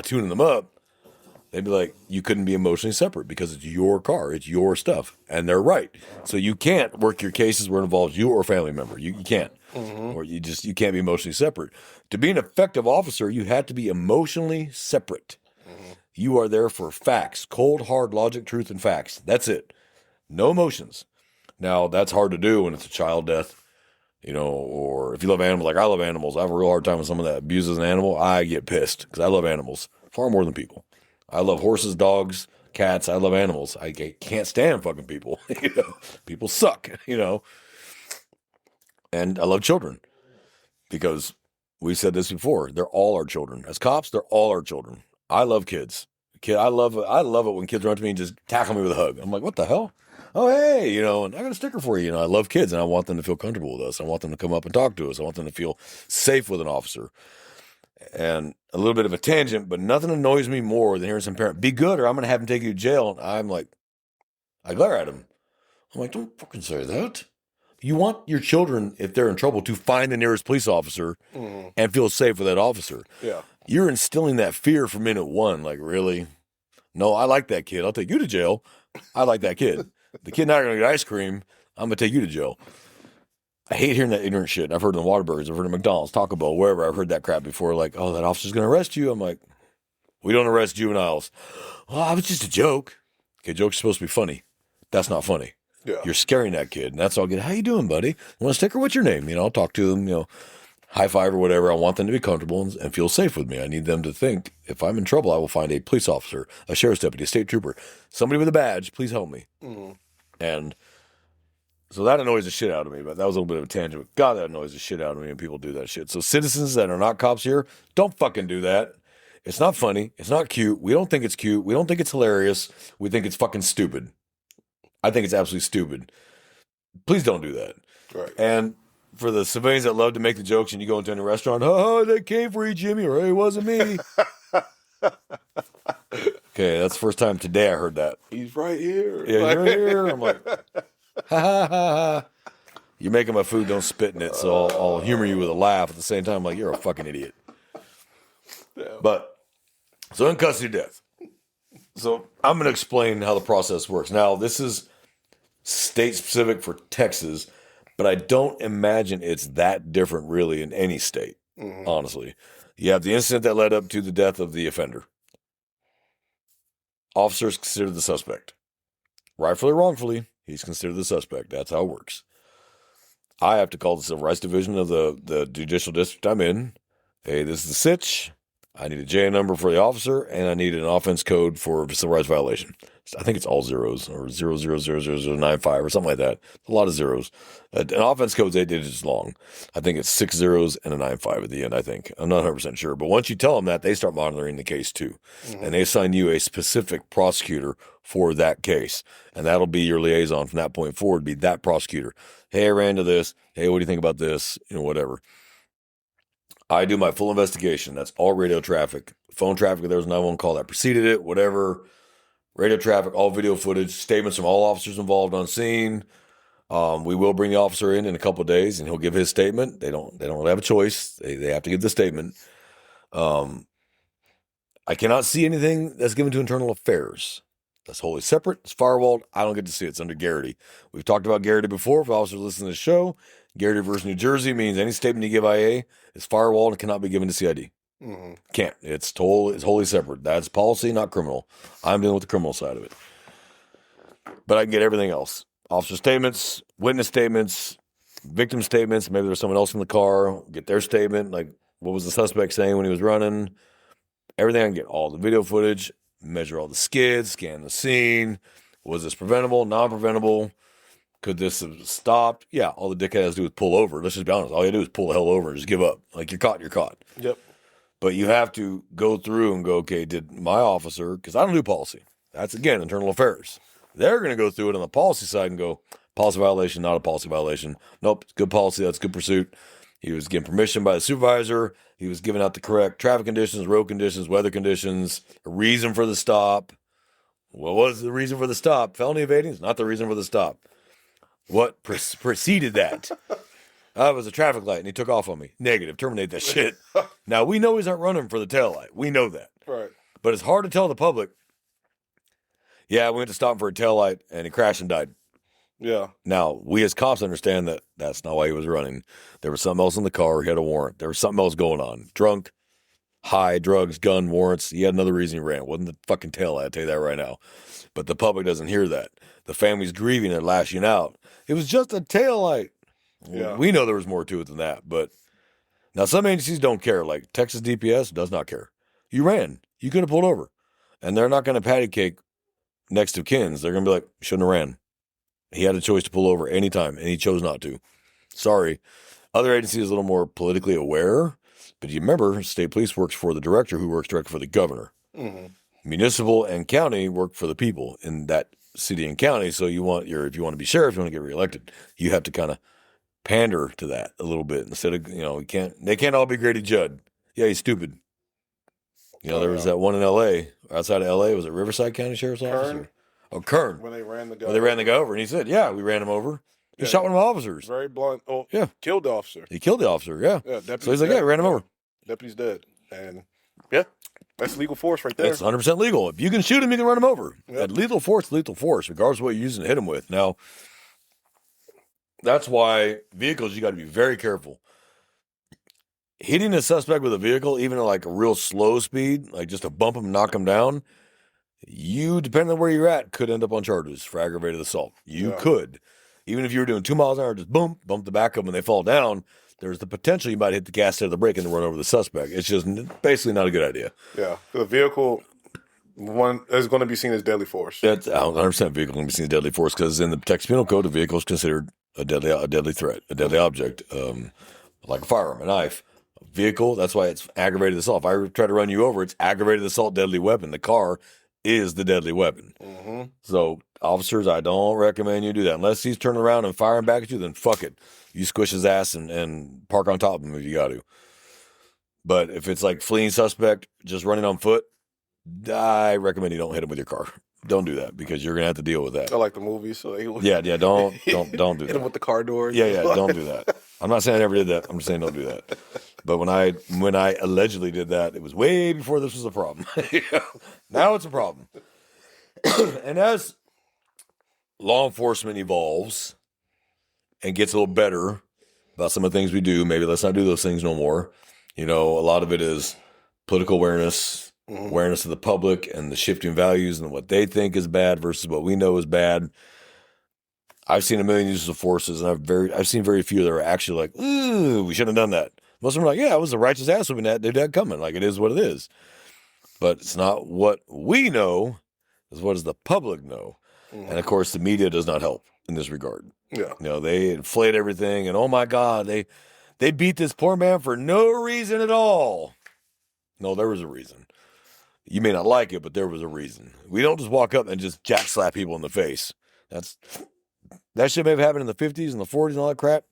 A: tuning them up, They'd be like, you couldn't be emotionally separate because it's your car, it's your stuff, and they're right. So you can't work your cases where it involves you or a family member. You can't, or you can't be emotionally separate. To be an effective officer, you have to be emotionally separate. You are there for facts, cold, hard logic, truth, and facts. That's it. No emotions. Now, that's hard to do when it's a child death, or if you love animals, like I love animals. I have a real hard time with someone that abuses an animal. I get pissed because I love animals far more than people. I love horses, dogs, cats. I love animals. I can't stand fucking people. People suck, And I love children because we said this before. They're all our children. As cops, they're all our children. I love kids. I love it when kids run to me and just tackle me with a hug. I'm like, what the hell? Oh, hey, and I got a sticker for you. I love kids and I want them to feel comfortable with us. I want them to come up and talk to us. I want them to feel safe with an officer. And a little bit of a tangent, but nothing annoys me more than hearing some parent, be good or I'm going to have him take you to jail. And I'm like, I glare at him. I'm like, don't fucking say that. You want your children, if they're in trouble, to find the nearest police officer and feel safe with that officer.
B: Yeah.
A: You're instilling that fear from minute one. Like, really? No, I like that kid. I'll take you to jail. I like that kid. The kid and I are going to get ice cream. I'm going to take you to jail. I hate hearing that ignorant shit. I've heard it in Waterbury's. I've heard it in McDonald's, Taco Bell, wherever. I've heard that crap before. Like, oh, that officer's going to arrest you. I'm like, we don't arrest juveniles. Well, I was just a joke. Okay, jokes are supposed to be funny. That's not funny.
B: Yeah.
A: You're scaring that kid. And that's all good. How you doing, buddy? Want a sticker? What's your name? I'll talk to them, high five or whatever. I want them to be comfortable and feel safe with me. I need them to think if I'm in trouble, I will find a police officer, a sheriff's deputy, a state trooper, somebody with a badge. Please help me. And so that annoys the shit out of me, but that was a little bit of a tangent. But God, that annoys the shit out of me when people do that shit. So citizens that are not cops here, don't fucking do that. It's not funny. It's not cute. We don't think it's cute. We don't think it's hilarious. We think it's fucking stupid. I think it's absolutely stupid. Please don't do that.
B: Right.
A: And for the civilians that love to make the jokes and you go into any restaurant, oh, that came for you, Jimmy, or hey, it wasn't me. Okay, that's the first time today I heard that.
B: He's right here.
A: Yeah, you're here. I'm like, ha ha ha ha. You're making my food, don't spit in it. So I'll humor you with a laugh at the same time. I'm like, you're a fucking idiot.
B: Yeah.
A: But, so in custody death. So I'm going to explain how the process works. Now, this is state specific for Texas, but I don't imagine it's that different really in any state, honestly. You have the incident that led up to the death of the offender. Officer is considered the suspect. Rightfully or wrongfully, he's considered the suspect. That's how it works. I have to call the Civil Rights Division of the judicial district I'm in. Hey, this is the sitch. I need a JA number for the officer, and I need an offense code for civil rights violation. I think it's all zeros, or 000095 or something like that. A lot of zeros. An offense code is 8 digits long. I think it's 6 zeros and a 95 at the end, I think. I'm not 100% sure. But once you tell them that, they start monitoring the case too. And they assign you a specific prosecutor for that case. And that'll be your liaison from that point forward, be that prosecutor. Hey, I ran into this. Hey, what do you think about this? Whatever. I do my full investigation. That's all radio traffic. Phone traffic, if there was a 911 call that preceded it, whatever. Radio traffic, all video footage, statements from all officers involved on scene. We will bring the officer in a couple of days, and he'll give his statement. They don't have a choice. They have to give the statement. I cannot see anything that's given to internal affairs. That's wholly separate. It's firewalled. I don't get to see it. It's under Garrity. We've talked about Garrity before. For officers listening to the show, Garrity versus New Jersey means any statement you give IA is firewalled and cannot be given to CID. Can't. It's wholly separate. That's policy, not criminal. I'm dealing with the criminal side of it. But I can get everything else. Officer statements, witness statements, victim statements. Maybe there's someone else in the car. Get their statement. Like, what was the suspect saying when he was running? Everything I can get. All the video footage, measure all the skids, scan the scene. Was this preventable, non-preventable? Could this have stopped? Yeah, all the dickhead has to do is pull over. Let's just be honest. All you do is pull the hell over and just give up. Like, you're caught, you're caught.
B: Yep.
A: But you have to go through and go, okay, did my officer, because I don't do policy. That's, again, internal affairs. They're going to go through it on the policy side and go, policy violation, not a policy violation. Nope, it's good policy. That's good pursuit. He was given permission by the supervisor. He was giving out the correct traffic conditions, road conditions, weather conditions, a reason for the stop. What was the reason for the stop? Felony evading is not the reason for the stop. What preceded that? It was a traffic light and he took off on me. Negative. Terminate that shit. Now, we know he's not running for the taillight. We know that.
B: Right.
A: But it's hard to tell the public, Yeah, we went to stop him for a taillight, and he crashed and died.
B: Yeah.
A: Now, we as cops understand that that's not why he was running. There was something else in the car. He had a warrant. There was something else going on. Drunk, high, drugs, gun, warrants. He had another reason he ran. It wasn't the fucking taillight, I'll tell you that right now. But the public doesn't hear that. The family's grieving and lashing out. It was just a taillight.
B: Yeah.
A: We know there was more to it than that. But now some agencies don't care. Like Texas DPS does not care. You ran. You could have pulled over. And they're not going to patty cake next of kins. They're going to be like, shouldn't have ran. He had a choice to pull over anytime, and he chose not to. Sorry. Other agencies are a little more politically aware, but you remember, state police works for the director who works directly for the governor.
B: Mm-hmm.
A: Municipal and county work for the people in that city and county. So if you want to be sheriff, you want to get reelected, you have to kind of pander to that a little bit instead of, they can't all be Grady Judd. Yeah, he's stupid. There was that one in L.A., outside of L.A., was it Riverside County Sheriff's Office? Oh, Kern.
B: When they ran the guy.
A: When they ran the guy over, and he said, yeah, we ran him over. He shot one of the officers.
B: Very blunt. Oh,
A: yeah.
B: Killed the officer.
A: He killed the officer, yeah.
B: Yeah,
A: so he's like, yeah, ran him over.
B: Deputy's dead. And, yeah, that's legal force right there.
A: That's 100% legal. If you can shoot him, you can run him over.
B: Yep.
A: That lethal force, regardless of what you're using to hit him with. Now, that's why vehicles, you got to be very careful. Hitting a suspect with a vehicle, even at like a real slow speed, like just to bump him, knock him down, you, depending on where you're at, could end up on charges for aggravated assault. You could. Even if you were doing 2 miles an hour, just boom, bump the back of them and they fall down, there's the potential you might hit the gas instead of the brake and run over the suspect. It's just basically not a good idea.
B: Yeah. The vehicle is going to be seen as deadly force.
A: That's 100% vehicle going to be seen as deadly force because in the Texas Penal Code, a vehicle is considered a deadly threat, a deadly object, like a firearm, a knife. Vehicle, that's why it's aggravated assault. If I try to run you over, it's aggravated assault, deadly weapon. The car is the deadly weapon.
B: Mm-hmm.
A: So, officers, I don't recommend you do that. Unless he's turning around and firing back at you, then fuck it. You squish his ass and park on top of him if you got to. But if it's like fleeing suspect, just running on foot, I recommend you don't hit him with your car. Don't do that because you're gonna have to deal with that.
B: I like the movies, so don't
A: do that.
B: Hit him with the car door.
A: Yeah, don't do that. I'm not saying I never did that. I'm just saying don't do that. But when I allegedly did that, it was way before this was a problem. Now it's a problem. And as law enforcement evolves and gets a little better about some of the things we do, maybe let's not do those things no more. A lot of it is political awareness, awareness of the public and the shifting values and what they think is bad versus what we know is bad. I've seen a million uses of forces, and I've seen very few that are actually like, ooh, we shouldn't have done that. Most of them are like, yeah, it was a righteous ass whipping that dude had coming. Like, it is what it is. But it's not what we know, it's what does the public know. Mm-hmm. And, of course, the media does not help in this regard.
B: Yeah.
A: They inflate everything, and, oh, my God, they beat this poor man for no reason at all. No, there was a reason. You may not like it, but there was a reason. We don't just walk up and just jack slap people in the face. That shit may have happened in the 50s and the 40s and all that crap.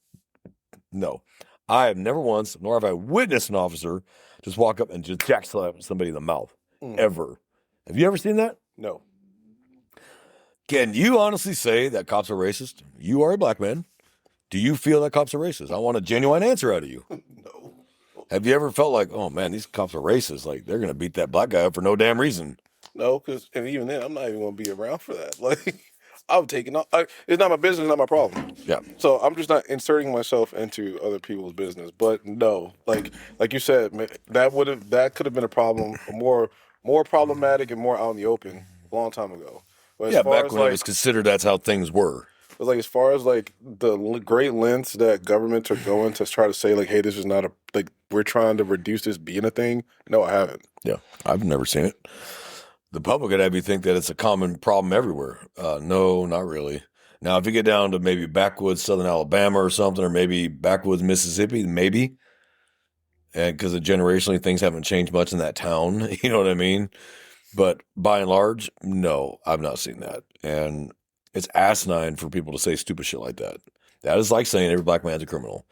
A: No. I have never once, nor have I witnessed an officer just walk up and just jack slap somebody in the mouth. Ever. Have you ever seen that?
B: No.
A: Can you honestly say that cops are racist? You are a black man. Do you feel that cops are racist? I want a genuine answer out of you.
B: No.
A: Have you ever felt like, oh man, these cops are racist? Like they're going to beat that black guy up for no damn reason.
B: No, and even then, I'm not even going to be around for that. Like, I'm taking off. It's not my business, not my problem.
A: Yeah.
B: So I'm just not inserting myself into other people's business. But no, like you said, that could have been a problem, more problematic and more out in the open a long time ago. But
A: yeah, back when it was considered that's how things were.
B: But like as far as like the great lengths that governments are going to try to say like, hey, this is not we're trying to reduce this being a thing. No, I haven't.
A: Yeah, I've never seen it. The public would have you think that it's a common problem everywhere. No, not really. Now, if you get down to maybe backwoods Southern Alabama or something, or maybe backwoods Mississippi, maybe. And because generationally things haven't changed much in that town, you know what I mean? But by and large, no, I've not seen that. And it's asinine for people to say stupid shit like that. That is like saying every black man's a criminal.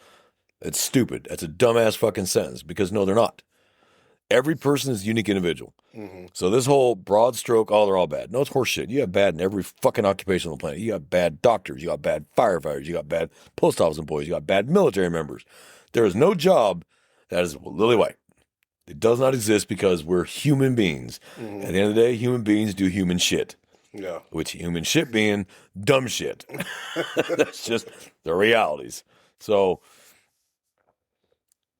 A: It's stupid. That's a dumbass fucking sentence because no, they're not. Every person is a unique individual. Mm-hmm. So this whole broad stroke, they're all bad. No, it's horseshit. You have bad in every fucking occupation on the planet. You got bad doctors. You got bad firefighters. You got bad post office employees. You got bad military members. There is no job that is lily white. It does not exist because we're human beings. Mm-hmm. At the end of the day, human beings do human shit.
B: Yeah.
A: which human shit being dumb shit. That's just the realities. So,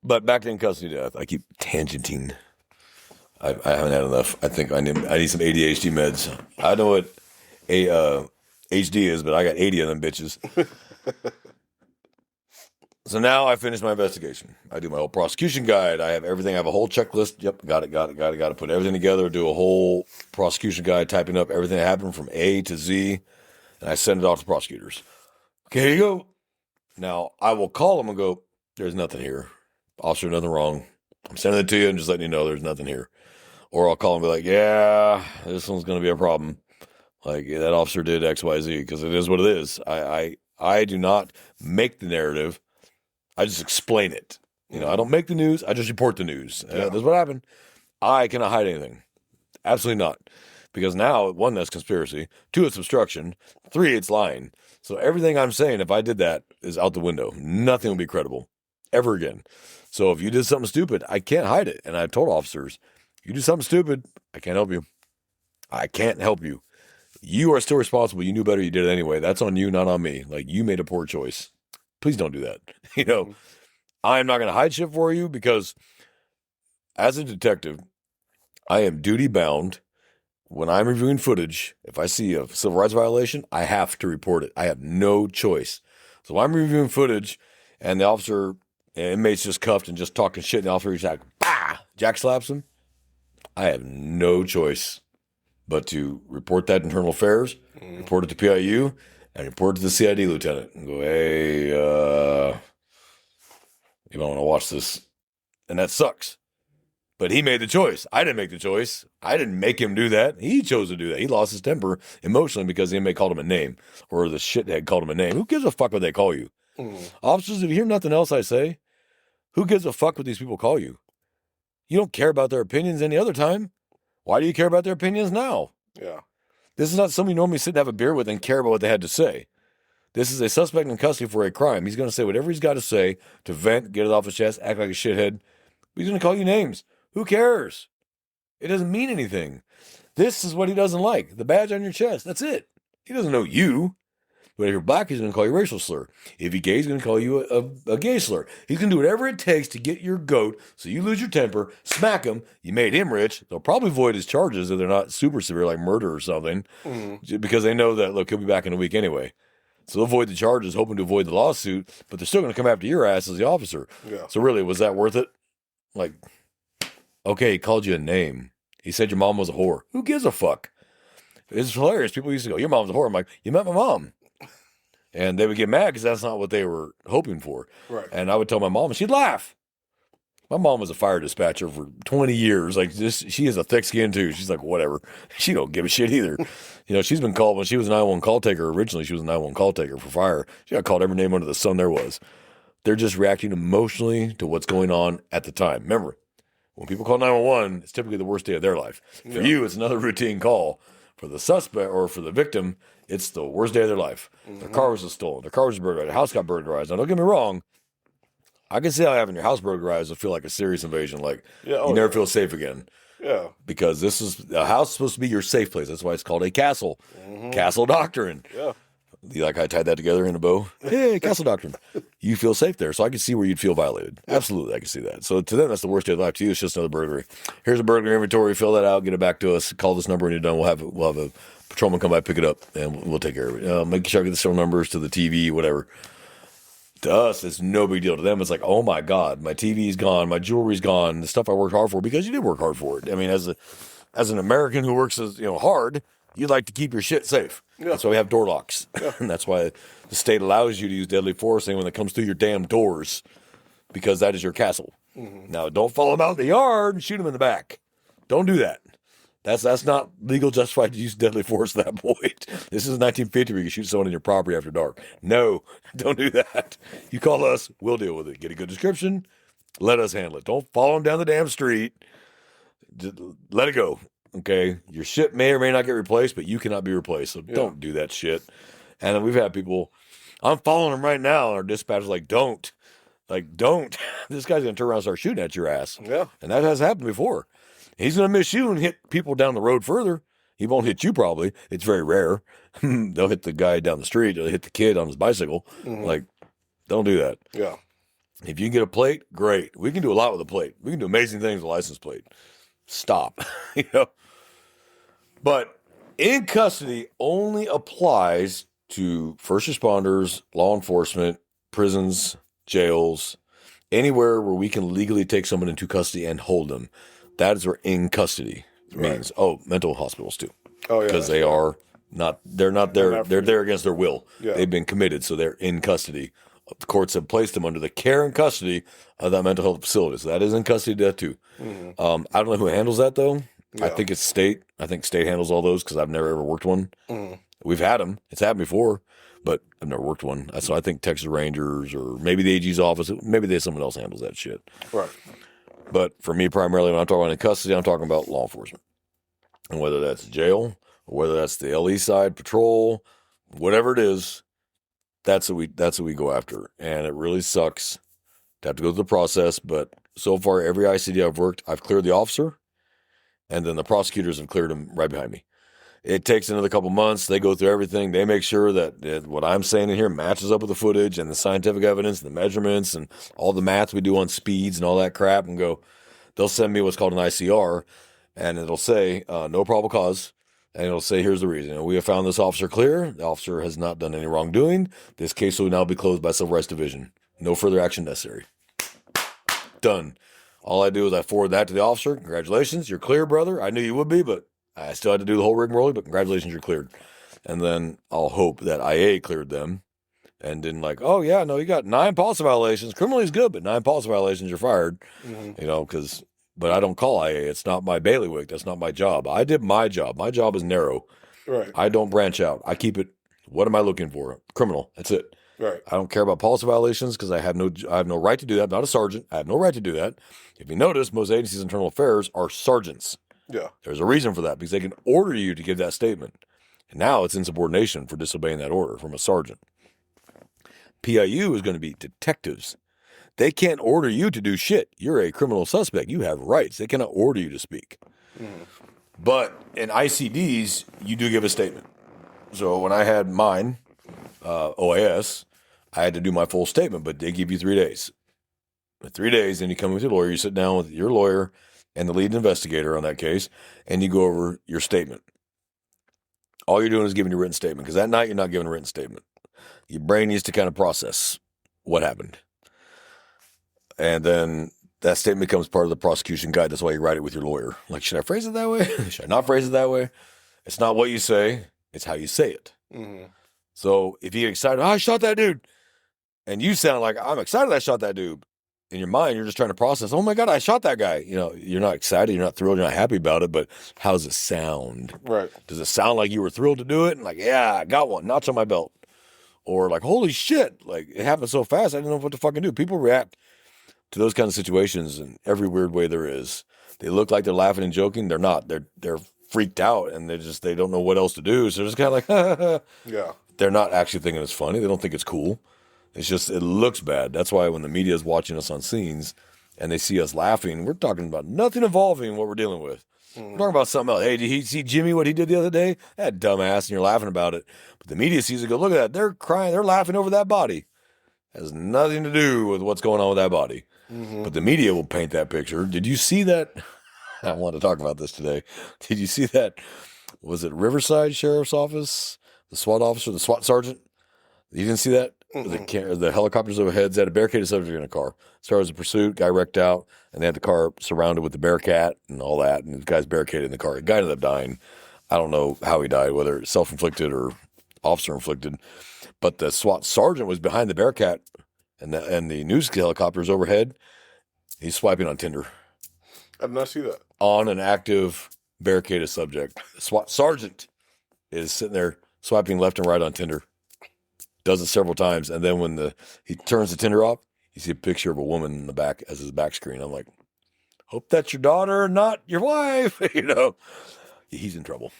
A: but back to in custody death, I keep tangenting. I haven't had enough. I think I need some ADHD meds. I know what HD is, but I got 80 of them bitches. So now I finished my investigation. I do my whole prosecution guide. I have everything. I have a whole checklist. Yep, got it. Put everything together, do a whole prosecution guide, typing up everything that happened from A to Z, and I send it off to prosecutors. Okay, here you go. Now, I will call them and go, there's nothing here. Officer, nothing wrong. I'm sending it to you and just letting you know there's nothing here. Or I'll call and be like, yeah, this one's going to be a problem. Like, yeah, that officer did X, Y, Z, because it is what it is. I do not make the narrative. I just explain it. You know, I don't make the news. I just report the news. That's what happened. I cannot hide anything. Absolutely not. Because now, one, that's conspiracy. Two, it's obstruction. Three, it's lying. So everything I'm saying, if I did that, is out the window. Nothing will be credible ever again. So if you did something stupid, I can't hide it. And I told officers, if you do something stupid, I can't help you. I can't help you. You are still responsible. You knew better. You did it anyway. That's on you, not on me. Like, you made a poor choice. Please don't do that. You know, I'm not going to hide shit for you because as a detective, I am duty bound. When I'm reviewing footage, if I see a civil rights violation, I have to report it. I have no choice. So I'm reviewing footage and the officer, inmate's just cuffed and just talking shit, and the officer is like, bah! Jack slaps him. I have no choice but to report that internal affairs, report it to PIU, and report it to the CID lieutenant and go, hey, you might want to watch this. And that sucks. But he made the choice. I didn't make the choice. I didn't make him do that. He chose to do that. He lost his temper emotionally because the inmate called him a name, or the shithead called him a name. Who gives a fuck what they call you? Officers, if you hear nothing else I say, who gives a fuck what these people call you? You don't care about their opinions any other time. Why do you care about their opinions now?
B: Yeah.
A: This is not somebody you normally sit and have a beer with and care about what they had to say. This is a suspect in custody for a crime. He's going to say whatever he's got to say to vent, get it off his chest, act like a shithead. He's going to call you names. Who cares? It doesn't mean anything. This is what he doesn't like. The badge on your chest. That's it. He doesn't know you. But if you're black, he's going to call you a racial slur. If you're gay, he's going to call you a gay slur. He's going to do whatever it takes to get your goat so you lose your temper, smack him. You made him rich. They'll probably void his charges if they're not super severe, like murder or something, because they know that, look, he'll be back in a week anyway. So they'll void the charges, hoping to avoid the lawsuit, but they're still going to come after your ass as the officer.
B: Yeah.
A: So really, was that worth it? Like, okay, he called you a name. He said your mom was a whore. Who gives a fuck? It's hilarious. People used to go, your mom's a whore. I'm like, you met my mom. And they would get mad because that's not what they were hoping for.
B: Right.
A: And I would tell my mom, and she'd laugh. My mom was a fire dispatcher for 20 years. Like, this, she has a thick skin, too. She's like, whatever. She don't give a shit either. You know, she's been called, when she was a 911 call taker, originally she was a 911 call taker for fire. She got called every name under the sun there was. They're just reacting emotionally to what's going on at the time. Remember, when people call 911, it's typically the worst day of their life. For you, it's another routine call. For the suspect or for the victim, it's the worst day of their life. Their car was stolen. Their car was burglarized. Their house got burglarized. Now, don't get me wrong. I can see how having your house burglarized will feel like a serious invasion. Like, you never feel safe again.
B: Yeah.
A: Because this is, a house is supposed to be your safe place. That's why it's called a castle. Castle doctrine.
B: Yeah.
A: You like I tied that together in a bow? Hey, castle doctrine. You feel safe there. So I can see where you'd feel violated. Absolutely, I can see that. So to them, that's the worst day of life. To you, it's just another burglary. Here's a burglary inventory. Fill that out. Get it back to us. Call this number when you're done. We'll have a patrolman come by, pick it up, and we'll take care of it. Make sure I get the serial numbers to the TV, whatever. To us, it's no big deal. To them, it's like, oh my God, my TV's gone, my jewelry's gone, the stuff I worked hard for, because you did work hard for it. I mean, as an American who works hard, you'd like to keep your shit safe. Yeah. That's why we have door locks. Yeah. And that's why the state allows you to use deadly force when it comes through your damn doors, because that is your castle. Now, don't follow them out in the yard and shoot them in the back. Don't do that. That's not legal, justified to use deadly force at that point. This is 1950 where you can shoot someone in your property after dark. No, don't do that. You call us, we'll deal with it. Get a good description, let us handle it. Don't follow them down the damn street. Just let it go. Okay, your shit may or may not get replaced, but you cannot be replaced. So don't do that shit. And then we've had people, I'm following them right now, and our dispatcher's like, don't. This guy's going to turn around and start shooting at your ass.
B: Yeah.
A: And that has happened before. He's going to miss you and hit people down the road further. He won't hit you probably. It's very rare. They'll hit the guy down the street. They'll hit the kid on his bicycle. Like, don't do that.
B: Yeah.
A: If you can get a plate, great. We can do a lot with a plate. We can do amazing things with a license plate. Stop. But in custody only applies to first responders, law enforcement, prisons, jails, anywhere where we can legally take someone into custody and hold them. That is where in custody means. Oh, mental hospitals too.
B: Oh, yeah.
A: Because they are not, they're not there. They're there against their will.
B: Yeah.
A: They've been committed, so they're in custody. The courts have placed them under the care and custody of that mental health facility. So that is in custody death too. I don't know who handles that though.
B: Yeah.
A: I think it's state. I think state handles all those because I've never ever worked one. We've had them. It's happened before, but I've never worked one. So I think Texas Rangers or maybe the AG's office, maybe someone else handles that shit.
B: Right.
A: But for me, primarily, when I'm talking about in custody, I'm talking about law enforcement. And whether that's jail or whether that's the LE side, patrol, whatever it is, that's what we go after. And it really sucks to have to go through the process. But so far, every ICD I've worked, I've cleared the officer, and then the prosecutors have cleared him right behind me. It takes another couple months. They go through everything. They make sure that what I'm saying in here matches up with the footage and the scientific evidence and the measurements and all the math we do on speeds and all that crap, and they'll send me what's called an ICR, and it'll say no probable cause, and it'll say here's the reason. And we have found this officer clear. The officer has not done any wrongdoing. This case will now be closed by Civil Rights Division. No further action necessary. Done. All I do is I forward that to the officer. Congratulations, you're clear, brother. I knew you would be, but I still had to do the whole rigmarole, but congratulations, you're cleared. And then I'll hope that IA cleared them and didn't oh, yeah, no, you got 9 policy violations. Criminally is good, but 9 policy violations, you're fired. But I don't call IA. It's not my bailiwick. That's not my job. I did my job. My job is narrow.
B: Right.
A: I don't branch out. I keep it. What am I looking for? Criminal. That's it.
B: Right.
A: I don't care about policy violations because I have no right to do that. I'm not a sergeant. I have no right to do that. If you notice, most agencies of internal affairs are sergeants.
B: Yeah.
A: There's a reason for that because they can order you to give that statement. And now it's insubordination for disobeying that order from a sergeant. PIU is going to be detectives. They can't order you to do shit. You're a criminal suspect. You have rights. They cannot order you to speak. But in ICDs, you do give a statement. So when I had mine, OAS, I had to do my full statement, but they give you 3 days. 3 days, then you come with your lawyer. You sit down with your lawyer and the lead investigator on that case, and you go over your statement. All you're doing is giving your written statement, because that night you're not giving a written statement. Your brain needs to kind of process what happened. And then that statement becomes part of the prosecution guide. That's why you write it with your lawyer. Should I phrase it that way? Should I not phrase it that way? It's not what you say, it's how you say it. So if you get excited, I shot that dude, and you sound like, I'm excited I shot that dude. In your mind, you're just trying to process, oh my God, I shot that guy. You're not excited, you're not thrilled, you're not happy about it, but how does it sound?
B: Right.
A: Does it sound like you were thrilled to do it? And yeah, I got one, notch on my belt. Or holy shit, it happened so fast, I didn't know what to fucking do. People react to those kind of situations in every weird way there is. They look like they're laughing and joking. They're not. They're freaked out, and they don't know what else to do. So they're just kind of
B: yeah.
A: They're not actually thinking it's funny. They don't think it's cool. It's just, it looks bad. That's why when the media is watching us on scenes and they see us laughing, we're talking about nothing involving what we're dealing with. We're talking about something else. Hey, did he see Jimmy, what he did the other day? That dumbass, and you're laughing about it. But the media sees it, go, look at that. They're crying. They're laughing over that body. Has nothing to do with what's going on with that body. But the media will paint that picture. Did you see that? I want to talk about this today. Did you see that? Was it Riverside Sheriff's Office? The SWAT officer, the SWAT sergeant? You didn't see that? The helicopters overhead had a barricaded subject in a car. Started as a pursuit, guy wrecked out, and they had the car surrounded with the Bearcat and all that, and the guy's barricaded in the car. The guy ended up dying. I don't know how he died, whether it's self-inflicted or officer-inflicted, but the SWAT sergeant was behind the Bearcat and the news helicopters overhead. He's swiping on Tinder.
B: I did not see that.
A: On an active barricaded subject. The SWAT sergeant is sitting there swiping left and right on Tinder. Does it several times, and then when he turns the Tinder off, you see a picture of a woman in the back as his back screen. I'm like, hope that's your daughter, not your wife. He's in trouble.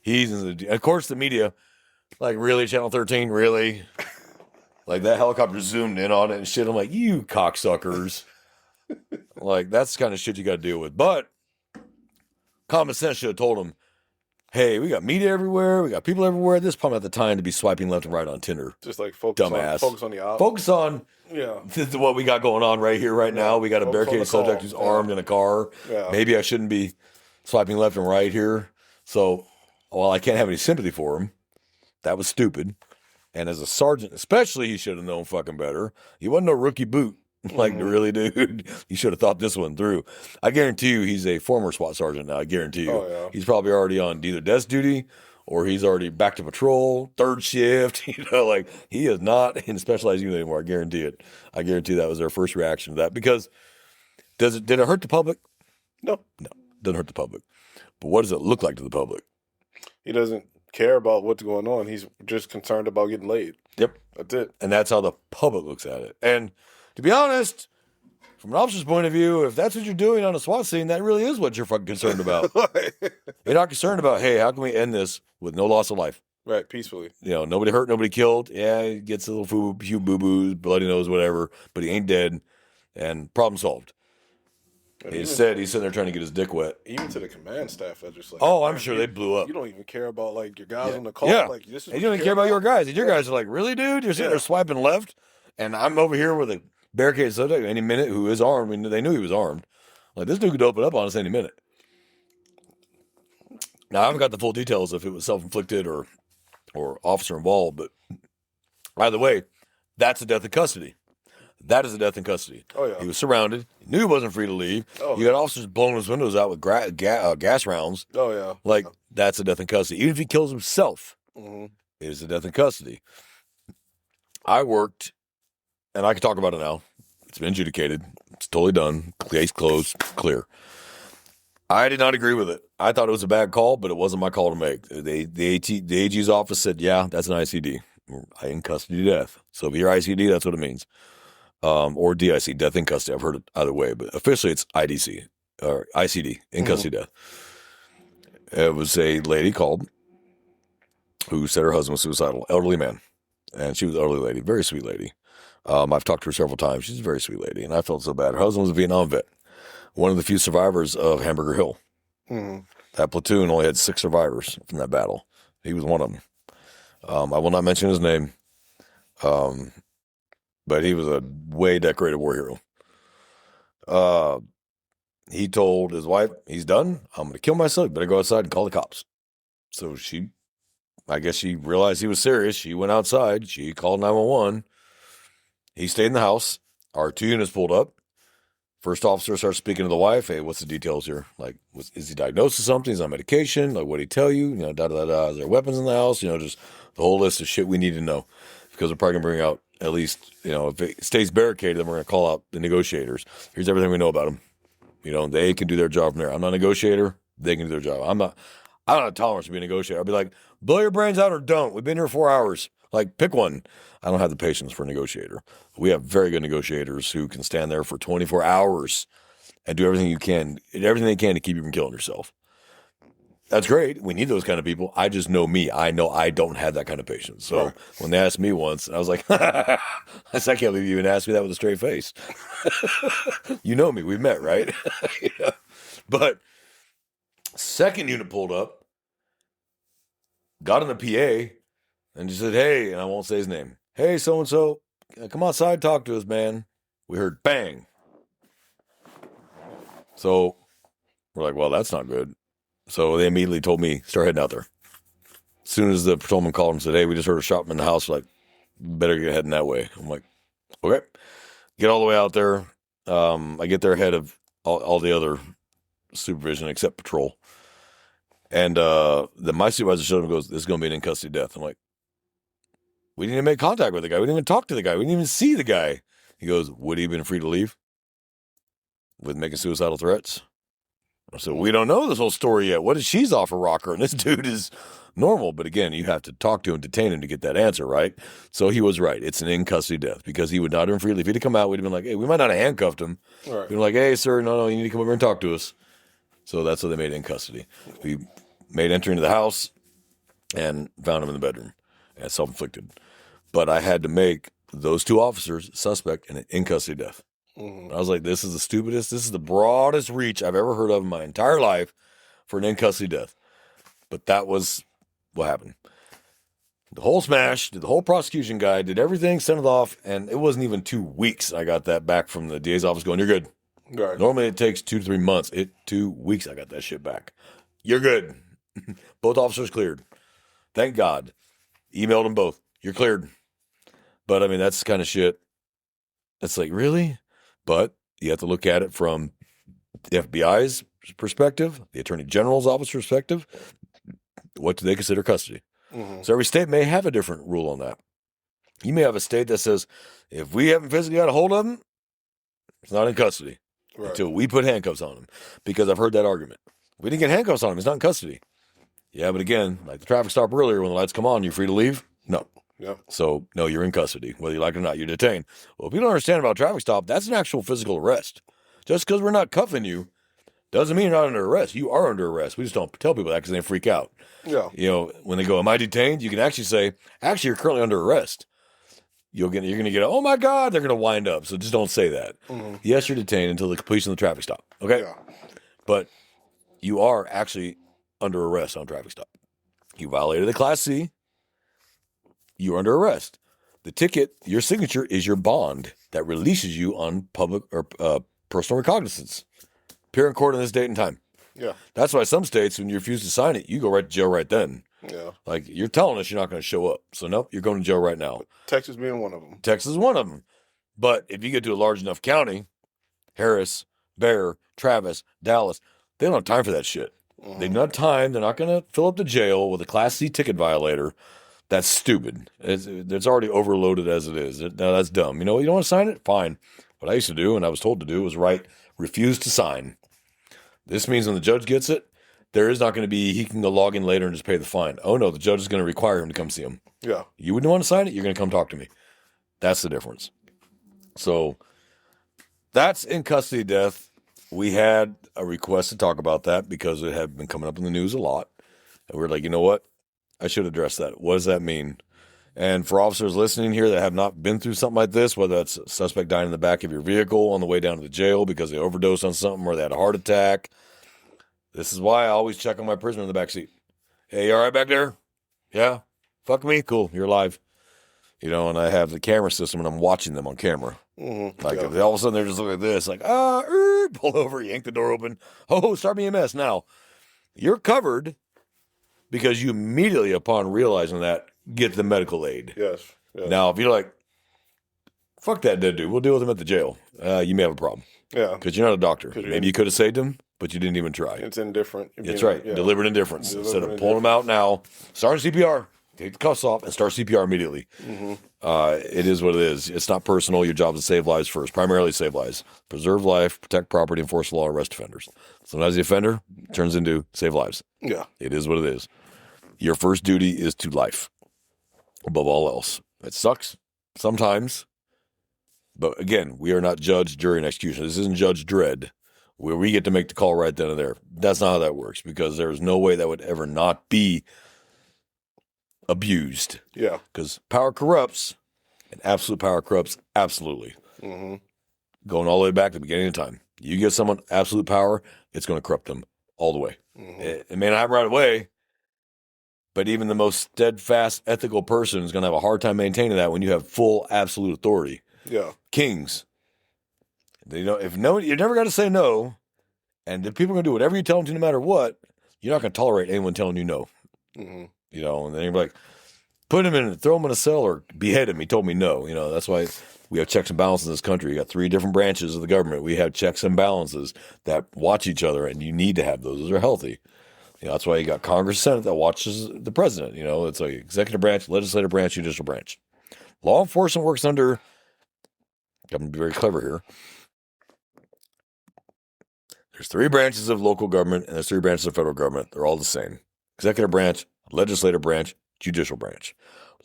A: Of course, the media, really, Channel 13, really? That helicopter zoomed in on it and shit. I'm like, you cocksuckers. That's the kind of shit you got to deal with. But common sense should have told him, Hey, we got media everywhere. We got people everywhere. This is probably not the time to be swiping left and right on Tinder.
B: Just like focus
A: Dumbass.
B: on the op.
A: Focus on
B: Yeah.
A: this is what we got going on right here, right now.
B: Yeah,
A: We got a
B: focus on
A: barricaded
B: the call.
A: subject who's
B: Yeah.
A: armed in a car.
B: Yeah.
A: Maybe I shouldn't be swiping left and right here. So, while I can't have any sympathy for him, that was stupid. And as a sergeant, especially, he should have known fucking better. He wasn't no rookie boot. Like, really, dude, you should have thought this one through. I guarantee you he's a former SWAT sergeant now. I guarantee you.
B: Oh, yeah.
A: He's probably already on either desk duty or he's already back to patrol, third shift. Like, he is not in specialized unit anymore. I guarantee it. I guarantee that was their first reaction to that. Because did it hurt the public?
B: No.
A: No, doesn't hurt the public. But what does it look like to the public?
B: He doesn't care about what's going on. He's just concerned about getting laid.
A: Yep.
B: That's it.
A: And that's how the public looks at it. And to be honest, from an officer's point of view, if that's what you're doing on a SWAT scene, that really is what you're fucking concerned about. You're not concerned about, hey, how can we end this with no loss of life?
B: Right, peacefully.
A: Nobody hurt, nobody killed. Yeah, he gets a little few boo-boos, bloody nose, whatever, but he ain't dead, and problem solved.
B: And
A: Instead, he's sitting there trying to get his dick wet.
B: even to the command staff, they're just like,
A: Oh, I'm sure they blew up.
B: You don't even care about like your guys on the call.
A: Yeah.
B: Like, this is
A: And
B: what
A: you don't even care about your guys. And your
B: Yeah.
A: guys are like, really, dude? You're sitting
B: Yeah.
A: there swiping left, and I'm over here with a barricaded subject any minute who is armed. I mean, they knew he was armed. Like, this dude could open up on us any minute. Now, I haven't got the full details if it was self-inflicted or officer involved, but either way, that's a death in custody. That is a death in custody.
B: Oh, yeah.
A: He was surrounded. He knew he wasn't free to leave.
B: Oh.
A: You got officers blowing his windows out with gas rounds.
B: Oh, yeah.
A: Like, that's a death in custody. Even if he kills himself,
B: Mm-hmm.
A: it is a death in custody. I worked, and I can talk about it now. It's been adjudicated. It's totally done. Case closed. Clear. I did not agree with it. I thought it was a bad call, but it wasn't my call to make. The AG's office said, yeah, that's an ICD. In custody death. So if you're ICD, that's what it means. Or DIC, death in custody. I've heard it either way, but officially it's IDC or ICD, in custody death. It was a lady called who said her husband was suicidal, elderly man. And she was an elderly lady, very sweet lady. I've talked to her several times. She's a very sweet lady, and I felt so bad. Her husband was a Vietnam vet, one of the few survivors of Hamburger Hill.
B: Mm-hmm.
A: That platoon only had 6 survivors from that battle. He was one of them. I will not mention his name, but he was a way decorated war hero. He told his wife, he's done. I'm going to kill myself. Better go outside and call the cops. So I guess she realized he was serious. She went outside. She called 911. He stayed in the house. Our 2 units pulled up. First officer starts speaking to the wife. Hey, what's the details here? Like, is he diagnosed with something? Is he on medication? Like, what did he tell you? Da-da-da-da. Is there weapons in the house? Just the whole list of shit we need to know. Because we're probably going to bring out at least, if it stays barricaded, then we're going to call out the negotiators. Here's everything we know about them. They can do their job from there. I'm not a negotiator. They can do their job. I don't have tolerance to be a negotiator. I'll be like, blow your brains out or don't. We've been here 4 hours. Like, pick one. I don't have the patience for a negotiator. We have very good negotiators who can stand there for 24 hours and do everything they can to keep you from killing yourself. That's great. We need those kind of people. I just know me. I know I don't have that kind of patience. So when they asked me once, I was like, I can't believe you even asked me that with a straight face. You know me. We've met, right? Yeah. But second unit pulled up, got in the PA, and just said, hey, and I won't say his name. Hey, so-and-so, come outside, talk to us, man. We heard bang. So we're like, well, that's not good. So they immediately told me, start heading out there. As soon as the patrolman called and said, hey, we just heard a shot in the house, like, better get heading that way. I'm like, okay. Get all the way out there. I get there ahead of all the other supervision except patrol. And my supervisor showed him and goes, this is going to be an in-custody death. I'm like, we didn't even make contact with the guy. We didn't even talk to the guy. We didn't even see the guy. He goes, would he have been free to leave with making suicidal threats? I said, we don't know this whole story yet. What if she's off a rocker and this dude is normal? But again, you have to talk to him, detain him to get that answer, right? So he was right. It's an in-custody death because he would not have been free to leave. If he'd have come out, we'd have been like, hey, we might not have handcuffed him.
B: Right.
A: We'd been like, hey, sir, no, you need to come over and talk to us. So that's what they made in custody. We made entry into the house and found him in the bedroom and self-inflicted. But I had to make those 2 officers suspect in an in-custody death. Mm-hmm. I was like, this is the stupidest, this is the broadest reach I've ever heard of in my entire life for an in-custody death. But that was what happened. The whole smash, did the whole prosecution guy, did everything, sent it off, and it wasn't even 2 weeks. I got that back from the DA's office going, you're good.
B: Right.
A: Normally it takes 2 to 3 months. 2 weeks I got that shit back. You're good. Both officers cleared. Thank God. Emailed them both. You're cleared. But I mean, that's the kind of shit. It's like, really? But you have to look at it from the FBI's perspective, the Attorney General's office perspective. What do they consider custody?
B: Mm-hmm.
A: So every state may have a different rule on that. You may have a state that says, if we haven't physically got a hold of them, it's not in custody until we put handcuffs on them. Because I've heard that argument. If we didn't get handcuffs on him, he's not in custody. Yeah, but again, like the traffic stop earlier, when the lights come on, you're free to leave? No.
B: Yeah.
A: So, no, you're in custody. Whether you like it or not, you're detained. Well, if you don't understand about traffic stop, that's an actual physical arrest. Just because we're not cuffing you doesn't mean you're not under arrest. You are under arrest. We just don't tell people that because they freak out.
B: Yeah.
A: You know, when they go, am I detained? You can actually say, actually, you're currently under arrest. You're going to get, oh my God, they're going to wind up. So just don't say that.
B: Mm-hmm.
A: Yes, you're detained until the completion of the traffic stop. Okay?
B: Yeah.
A: But you are actually under arrest on traffic stop. You violated the Class C. You're under arrest. The ticket, your signature is your bond that releases you on public or personal recognizance. Appear in court on this date and time.
B: Yeah.
A: That's why some states, when you refuse to sign it, you go right to jail right then.
B: Yeah.
A: Like, you're telling us you're not going to show up. So, nope, you're going to jail right now.
B: Texas being one of them.
A: Texas is one of them. But if you get to a large enough county, Harris, Bexar, Travis, Dallas, they don't have time for that shit.
B: Mm-hmm.
A: They don't have time. They're not going to fill up the jail with a Class C ticket violator. That's stupid. It's already overloaded as it is. No, that's dumb. You know, you don't want to sign it? Fine. What I used to do, and I was told to do, was write, refuse to sign. This means when the judge gets it, there is not going to be, he can go log in later and just pay the fine. Oh, no, the judge is going to require him to come see him.
B: Yeah.
A: You wouldn't want to sign it? You're going to come talk to me. That's the difference. So that's in custody death. We had a request to talk about that because it had been coming up in the news a lot. And we were like, you know what? I should address that. What does that mean? And for officers listening here that have not been through something like this, whether that's a suspect dying in the back of your vehicle on the way down to the jail because they overdosed on something or they had a heart attack, this is why I always check on my prisoner in the back seat. Hey, you all right back there? Yeah? Fuck me? Cool. You're alive. You know, and I have the camera system and I'm watching them on camera.
B: Mm-hmm.
A: Like, if all of a sudden they're just looking at this, like, pull over, yank the door open. Oh, start EMS. Now, you're covered because you immediately, upon realizing that, get the medical aid.
B: Yes. Yes.
A: Now, if you're like, fuck that dead dude, we'll deal with him at the jail, you may have a problem.
B: Yeah.
A: Because you're not a doctor. Maybe you could have saved him, but you didn't even try.
B: It's indifferent.
A: That's right. Yeah. Deliberate indifference. Instead of pulling him out now, start CPR, take the cuffs off, and start CPR immediately.
B: Mm-hmm.
A: It is what it is. It's not personal. Your job is to save lives first. Primarily save lives. Preserve life, protect property, enforce the law, arrest offenders. Sometimes the offender turns into save lives.
B: Yeah.
A: It is what it is. Your first duty is to life, above all else. It sucks sometimes, but again, we are not judge, jury, and execution. This isn't Judge Dredd, where we get to make the call right then and there. That's not how that works, because there is no way that would ever not be abused.
B: Yeah.
A: Because power corrupts, and absolute power corrupts absolutely.
B: Mm-hmm.
A: Going all the way back to the beginning of time. You give someone absolute power, it's going to corrupt them all the way.
B: Mm-hmm.
A: It may not happen right away, but even the most steadfast, ethical person is going to have a hard time maintaining that when you have full, absolute authority.
B: Yeah.
A: Kings, if no, you're never going to say no, and if people are going to do whatever you tell them to, no matter what, you're not going to tolerate anyone telling you no.
B: Mm-hmm.
A: You know, and then you're like, put him in, throw him in a cell, or behead him. He told me no. You know, that's why we have checks and balances in this country. You got 3 different branches of the government. We have checks and balances that watch each other, and you need to have those. Those are healthy. You know, that's why you got Congress, Senate that watches the president. You know, it's like executive branch, legislative branch, judicial branch. Law enforcement works under, I'm going to be very clever here. There's 3 branches of local government and there's 3 branches of federal government. They're all the same. Executive branch, legislative branch, judicial branch.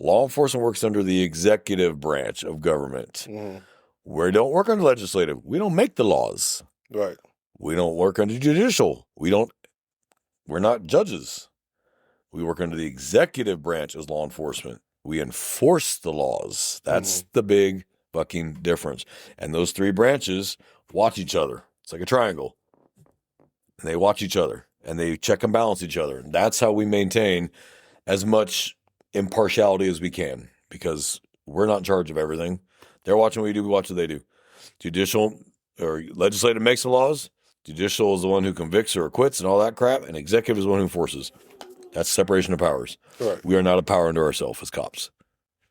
A: Law enforcement works under the executive branch of government.
B: Mm-hmm.
A: We don't work under legislative. We don't make the laws.
B: Right.
A: We don't work under judicial. We're not judges. We work under the executive branch as law enforcement. We enforce the laws. That's the big fucking difference. And those 3 branches watch each other. It's like a triangle. And they watch each other. and they check and balance each other. And that's how we maintain as much impartiality as we can, because we're not in charge of everything. They're watching what we do, we watch what they do. Judicial or legislative makes the laws. Judicial is the one who convicts or acquits and all that crap, and executive is the one who enforces. That's separation of powers.
B: Right.
A: We are not a power unto ourselves as cops.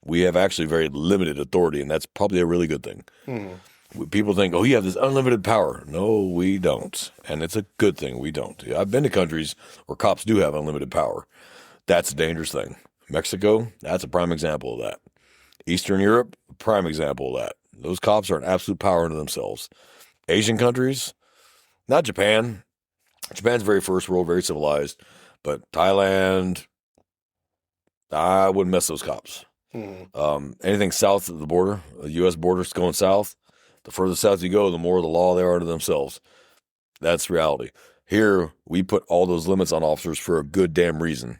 A: We have actually very limited authority, and that's probably a really good thing. People think, oh, you have this unlimited power. No, we don't. And it's a good thing we don't. I've been to countries where cops do have unlimited power. That's a dangerous thing. Mexico, that's a prime example of that. Eastern Europe, prime example of that. Those cops are an absolute power unto themselves. Asian countries, not Japan. Japan's very first world, very civilized. But Thailand, I wouldn't mess those cops. Anything south of the border, the U.S. border's going south, the further south you go, the more the law they are to themselves. That's reality. Here, we put all those limits on officers for a good damn reason,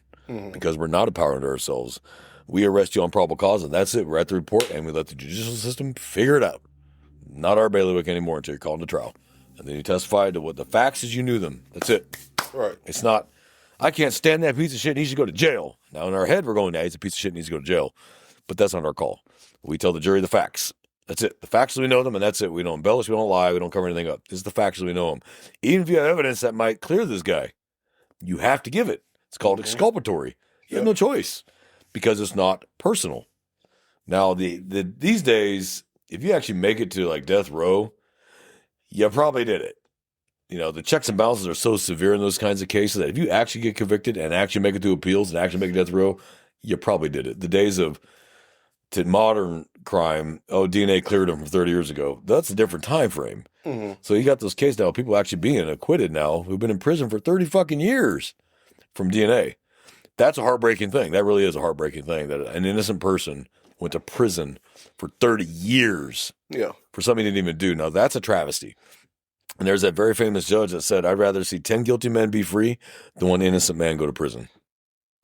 A: because we're not a power unto ourselves. We arrest you on probable cause, and that's it. We're at the report, and we let the judicial system figure it out. Not our bailiwick anymore until you're called to trial. And then you testify to what the facts as you knew them. That's it.
B: Right.
A: It's not, I can't stand that piece of shit, he should go to jail. Now in our head, we're going, he's a piece of shit and needs to go to jail. But that's not our call. We tell the jury the facts. That's it. The facts as we know them, and that's it. We don't embellish, we don't lie, we don't cover anything up. This is the facts as we know them. Even if you have evidence that might clear this guy, you have to give it. It's called exculpatory. You have no choice, because it's not personal. Now, these days, if you actually make it to like death row, you probably did it. You know, the checks and balances are so severe in those kinds of cases that if you actually get convicted and actually make it through appeals and actually make it death row, you probably did it. The days of to modern crime, DNA cleared them from 30 years ago. That's a different time frame. So you got those cases now, people actually being acquitted now who've been in prison for 30 fucking years from DNA. That's a heartbreaking thing. That really is a heartbreaking thing, that an innocent person went to prison for 30 years for something he didn't even do. Now, that's a travesty. And there's that very famous judge that said, I'd rather see 10 guilty men be free than one innocent man go to prison.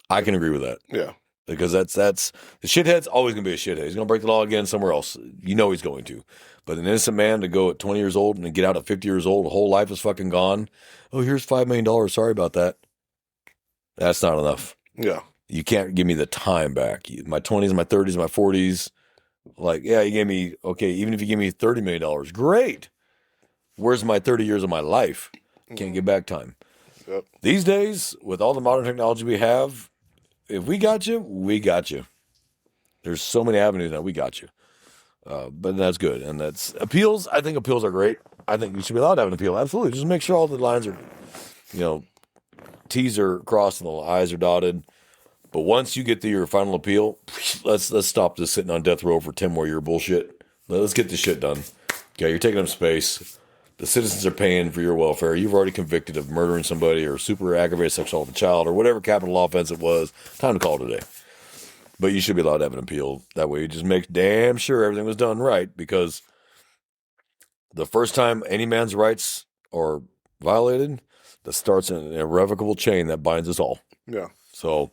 A: I can agree with that.
B: Yeah.
A: Because that's the shithead's always going to be a shithead. He's going to break the law again somewhere else. You know he's going to. But an innocent man to go at 20 years old and then get out at 50 years old, the whole life is fucking gone. Oh, here's $5 million. Sorry about that. That's not enough.
B: Yeah.
A: You can't give me the time back. My 20s, my 30s, my 40s. Like, yeah, you gave me, okay, even if you give me $30 million, great. Where's my 30 years of my life? Can't get back time.
B: Yep.
A: These days, with all the modern technology we have, if we got you, we got you. There's so many avenues now. We got you. But that's good. And that's appeals. I think appeals are great. I think you should be allowed to have an appeal. Absolutely. Just make sure all the lines are, T's are crossed and the I's are dotted. But once you get to your final appeal, let's stop this sitting on death row for 10 more year bullshit. Let's get this shit done. Okay, you're taking up space. The citizens are paying for your welfare. You've already convicted of murdering somebody or super aggravated sexual assault of a child or whatever capital law offense it was. Time to call it a day. But you should be allowed to have an appeal. That way you just make damn sure everything was done right, because the first time any man's rights are violated, that starts an irrevocable chain that binds us all.
B: Yeah.
A: So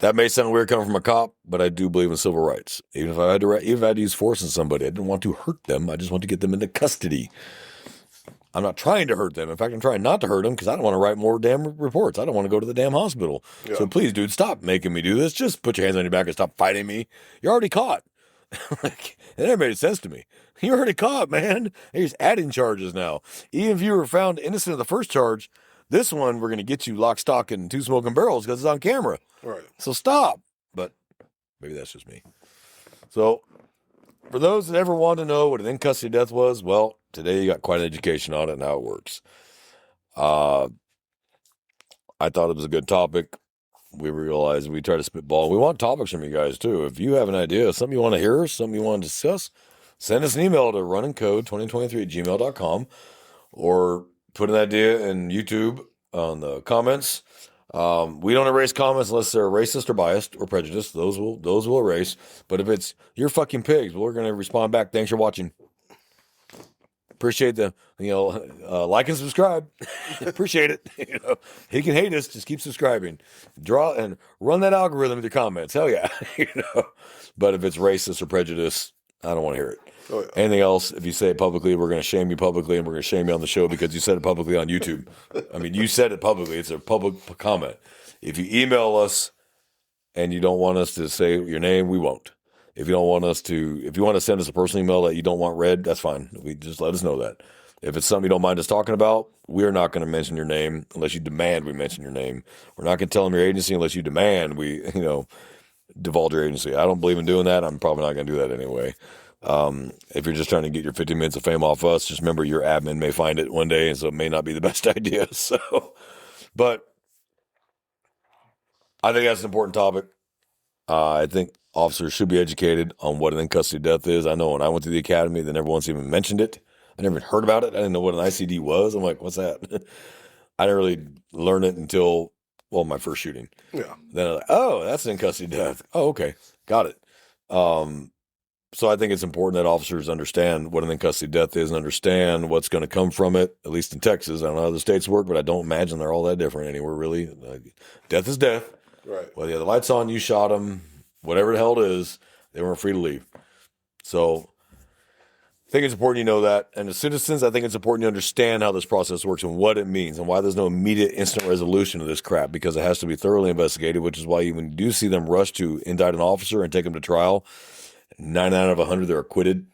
A: that may sound weird coming from a cop, but I do believe in civil rights. Even if I had to use force on somebody, I didn't want to hurt them. I just want to get them into custody. I'm not trying to hurt them. In fact, I'm trying not to hurt them because I don't want to write more damn reports. I don't want to go to the damn hospital. Yeah. So please, dude, stop making me do this. Just put your hands on your back and stop fighting me. You're already caught. It never made sense to me. You're already caught, man. They're just adding charges now. Even if you were found innocent of the first charge, this one, we're going to get you lock, stock, and two smoking barrels because it's on camera.
B: Right.
A: So stop. But maybe that's just me. So for those that ever want to know what an in-custody death was, well, today you got quite an education on it and how it works. I thought it was a good topic. We realized we try to spitball. We want topics from you guys, too. If you have an idea, something you want to hear, something you want to discuss, send us an email to runningcode2023@gmail.com or put an idea in YouTube on the comments. We don't erase comments unless they're racist or biased or prejudiced. Those will erase. But if it's you're fucking pigs, well, we're going to respond back. Thanks for watching. Appreciate the like and subscribe. Appreciate it. He can hate us, just keep subscribing. Draw and run that algorithm with your comments. Hell yeah. But if it's racist or prejudice, I don't want to hear it.
B: Oh, yeah.
A: Anything else, if you say it publicly, we're going to shame you publicly, and we're going to shame you on the show because you said it publicly on YouTube. I mean, you said it publicly. It's a public comment. If you email us and you don't want us to say your name, we won't. If you want to send us a personal email that you don't want read, that's fine. We just let us know that. If it's something you don't mind us talking about, we're not going to mention your name unless you demand we mention your name. We're not going to tell them your agency unless you demand we, divulge your agency. I don't believe in doing that. I'm probably not going to do that anyway. If you're just trying to get your 15 minutes of fame off us, just remember your admin may find it one day, and so it may not be the best idea. So, but I think that's an important topic. I think officers should be educated on what an in-custody death is. I know when I went to the academy, they never once even mentioned it. I never heard about it. I didn't know what an ICD was. I'm like, what's that? I didn't really learn it until, my first shooting.
B: Yeah.
A: Then I was like, oh, that's an in-custody death. Oh, okay. Got it. So I think it's important that officers understand what an in-custody death is and understand what's going to come from it, at least in Texas. I don't know how the states work, but I don't imagine they're all that different anywhere, really. Death is death.
B: Right.
A: Whether you had the lights on, you shot them, whatever the hell it is, they weren't free to leave. So I think it's important you know that. And as citizens, I think it's important you understand how this process works and what it means and why there's no immediate instant resolution of this crap, because it has to be thoroughly investigated, which is why when you do see them rush to indict an officer and take him to trial, 9 out of 100 they're acquitted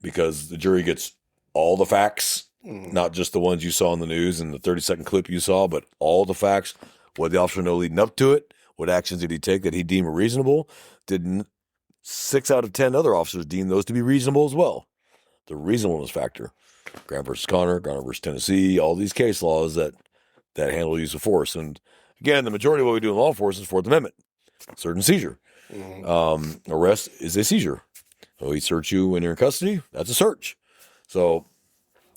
A: because the jury gets all the facts, not just the ones you saw in the news and the 30-second clip you saw, but all the facts. What the officer know leading up to it? What actions did he take that he deemed reasonable? Did 6 out of 10 other officers deem those to be reasonable as well? The reasonableness factor. Graham versus Connor, Garner versus Tennessee, all these case laws that handle use of force. And again, the majority of what we do in law enforcement is Fourth Amendment. Search and seizure. Arrest is a seizure. So he search you when you're in custody, that's a search. So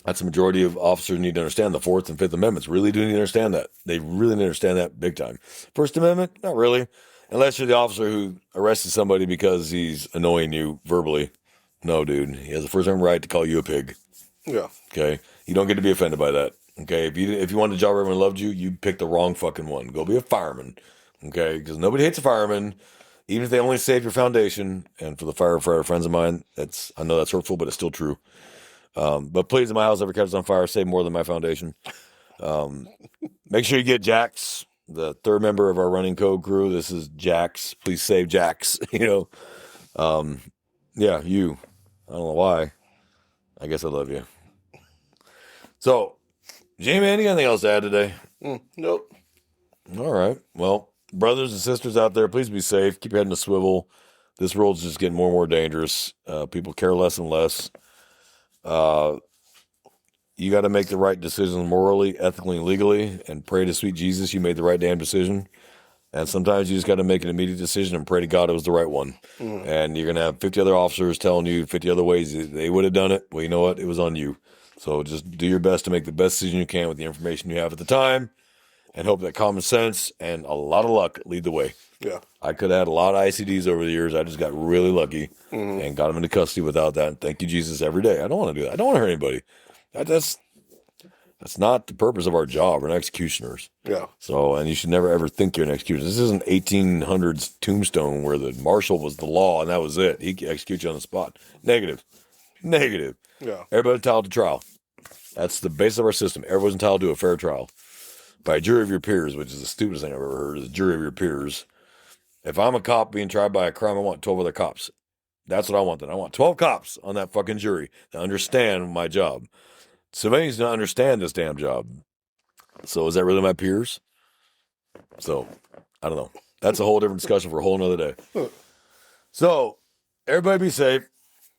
A: that's the majority of officers need to understand. The Fourth and Fifth Amendments really do need to understand that. They really need to understand that big time. First Amendment, not really. Unless you're the officer who arrested somebody because he's annoying you verbally. No, dude. He has the First Amendment right to call you a pig.
B: Yeah.
A: Okay? You don't get to be offended by that. Okay? If you wanted a job where everyone loved you, you picked the wrong fucking one. Go be a fireman. Okay? Because nobody hates a fireman, even if they only save your foundation. And for the firefighter friends of mine, I know that's hurtful, but it's still true. But please, in my house, ever catches on fire, save more than my foundation. Make sure you get Jax, the third member of our running code crew. This is Jax. Please save Jax. Yeah, you. I don't know why. I guess I love you. So, Jamie, anything else to add today?
B: Nope.
A: All right. Well, brothers and sisters out there, please be safe. Keep your head in the swivel. This world's just getting more and more dangerous. People care less and less. You got to make the right decisions morally, ethically, and legally, and pray to sweet Jesus you made the right damn decision. And sometimes you just got to make an immediate decision and pray to God it was the right one. And you're going to have 50 other officers telling you 50 other ways they would have done it. Well, you know what? It was on you. So just do your best to make the best decision you can with the information you have at the time, and hope that common sense and a lot of luck lead the way.
B: Yeah.
A: I could have had a lot of ICDs over the years. I just got really lucky and got them into custody without that. And thank you, Jesus, every day. I don't want to do that. I don't want to hurt anybody. That's not the purpose of our job. We're not executioners.
B: Yeah.
A: So, and you should never ever think you're an executioner. This isn't 1800s tombstone where the marshal was the law and that was it. He could execute you on the spot. Negative.
B: Yeah.
A: Everybody's entitled to trial. That's the base of our system. Everyone's entitled to a fair trial by a jury of your peers, which is the stupidest thing I've ever heard, is a jury of your peers. If I'm a cop being tried by a crime, I want 12 other cops. That's what I want then. I want 12 cops on that fucking jury that understand my job. Civilians don't understand this damn job. So is that really my peers? So, I don't know. That's a whole different discussion for a whole nother day. So, everybody be safe.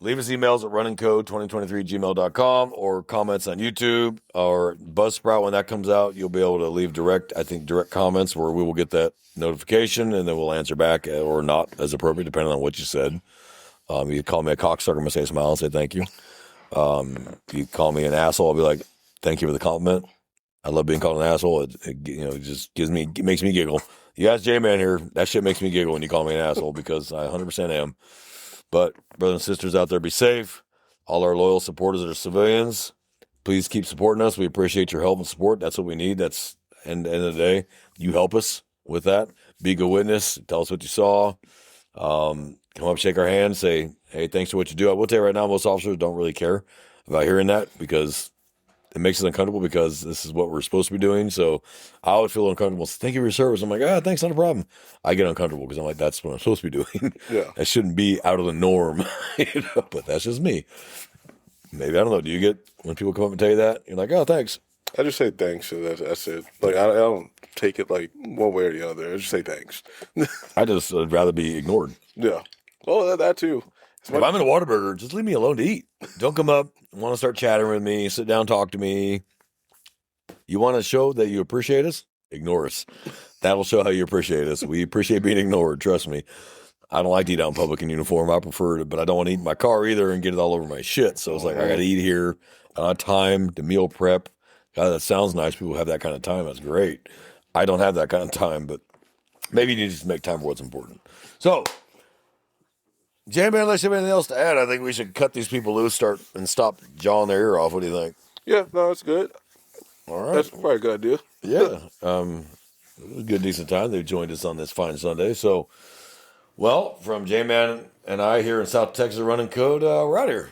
A: Leave us emails at runningcode2023@gmail.com or comments on YouTube or Buzzsprout. When that comes out, you'll be able to leave direct comments where we will get that notification and then we'll answer back or not as appropriate, depending on what you said. You call me a cocksucker, I'm going to say a smile and say thank you. You call me an asshole, I'll be like, thank you for the compliment. I love being called an asshole. It just makes me giggle. You ask J-Man here, that shit makes me giggle when you call me an asshole because I 100% am. But brothers and sisters out there, be safe. All our loyal supporters that are civilians, please keep supporting us. We appreciate your help and support. That's what we need. That's end of the day. You help us with that. Be a good witness. Tell us what you saw. Come up, shake our hand, say, hey, thanks for what you do. I will tell you right now, most officers don't really care about hearing that because it makes us uncomfortable because this is what we're supposed to be doing. So I would feel uncomfortable. Thank you for your service. I'm like, thanks, not a problem. I get uncomfortable because I'm like, that's what I'm supposed to be doing.
B: Yeah.
A: That shouldn't be out of the norm, but that's just me. Maybe, I don't know. Do you get, when people come up and tell you that, you're like, oh, thanks.
B: I just say thanks, and that's it. Like I don't take it like one way or the other. I just say thanks.
A: I just would rather be ignored.
B: Yeah. Oh, that too. It's
A: If
B: my-
A: I'm in a Whataburger, just leave me alone to eat. Don't come up, want to start chatting with me, sit down, talk to me. You want to show that you appreciate us? Ignore us. That'll show how you appreciate us. We appreciate being ignored. Trust me. I don't like to eat out in public in uniform. I prefer it, but I don't want to eat in my car either and get it all over my shit. So it's like, I got to eat here. I don't have time to meal prep. God, that sounds nice. People have that kind of time. That's great. I don't have that kind of time, but maybe you need to just make time for what's important. So, J-Man, unless you have anything else to add, I think we should cut these people loose, start and stop jawing their ear off. What do you think?
B: Yeah, no, that's good.
A: All right.
B: That's probably a good idea.
A: Yeah. It was a good, decent time. They joined us on this fine Sunday. So, well, from J-Man and I here in South Texas running code, we're out of here.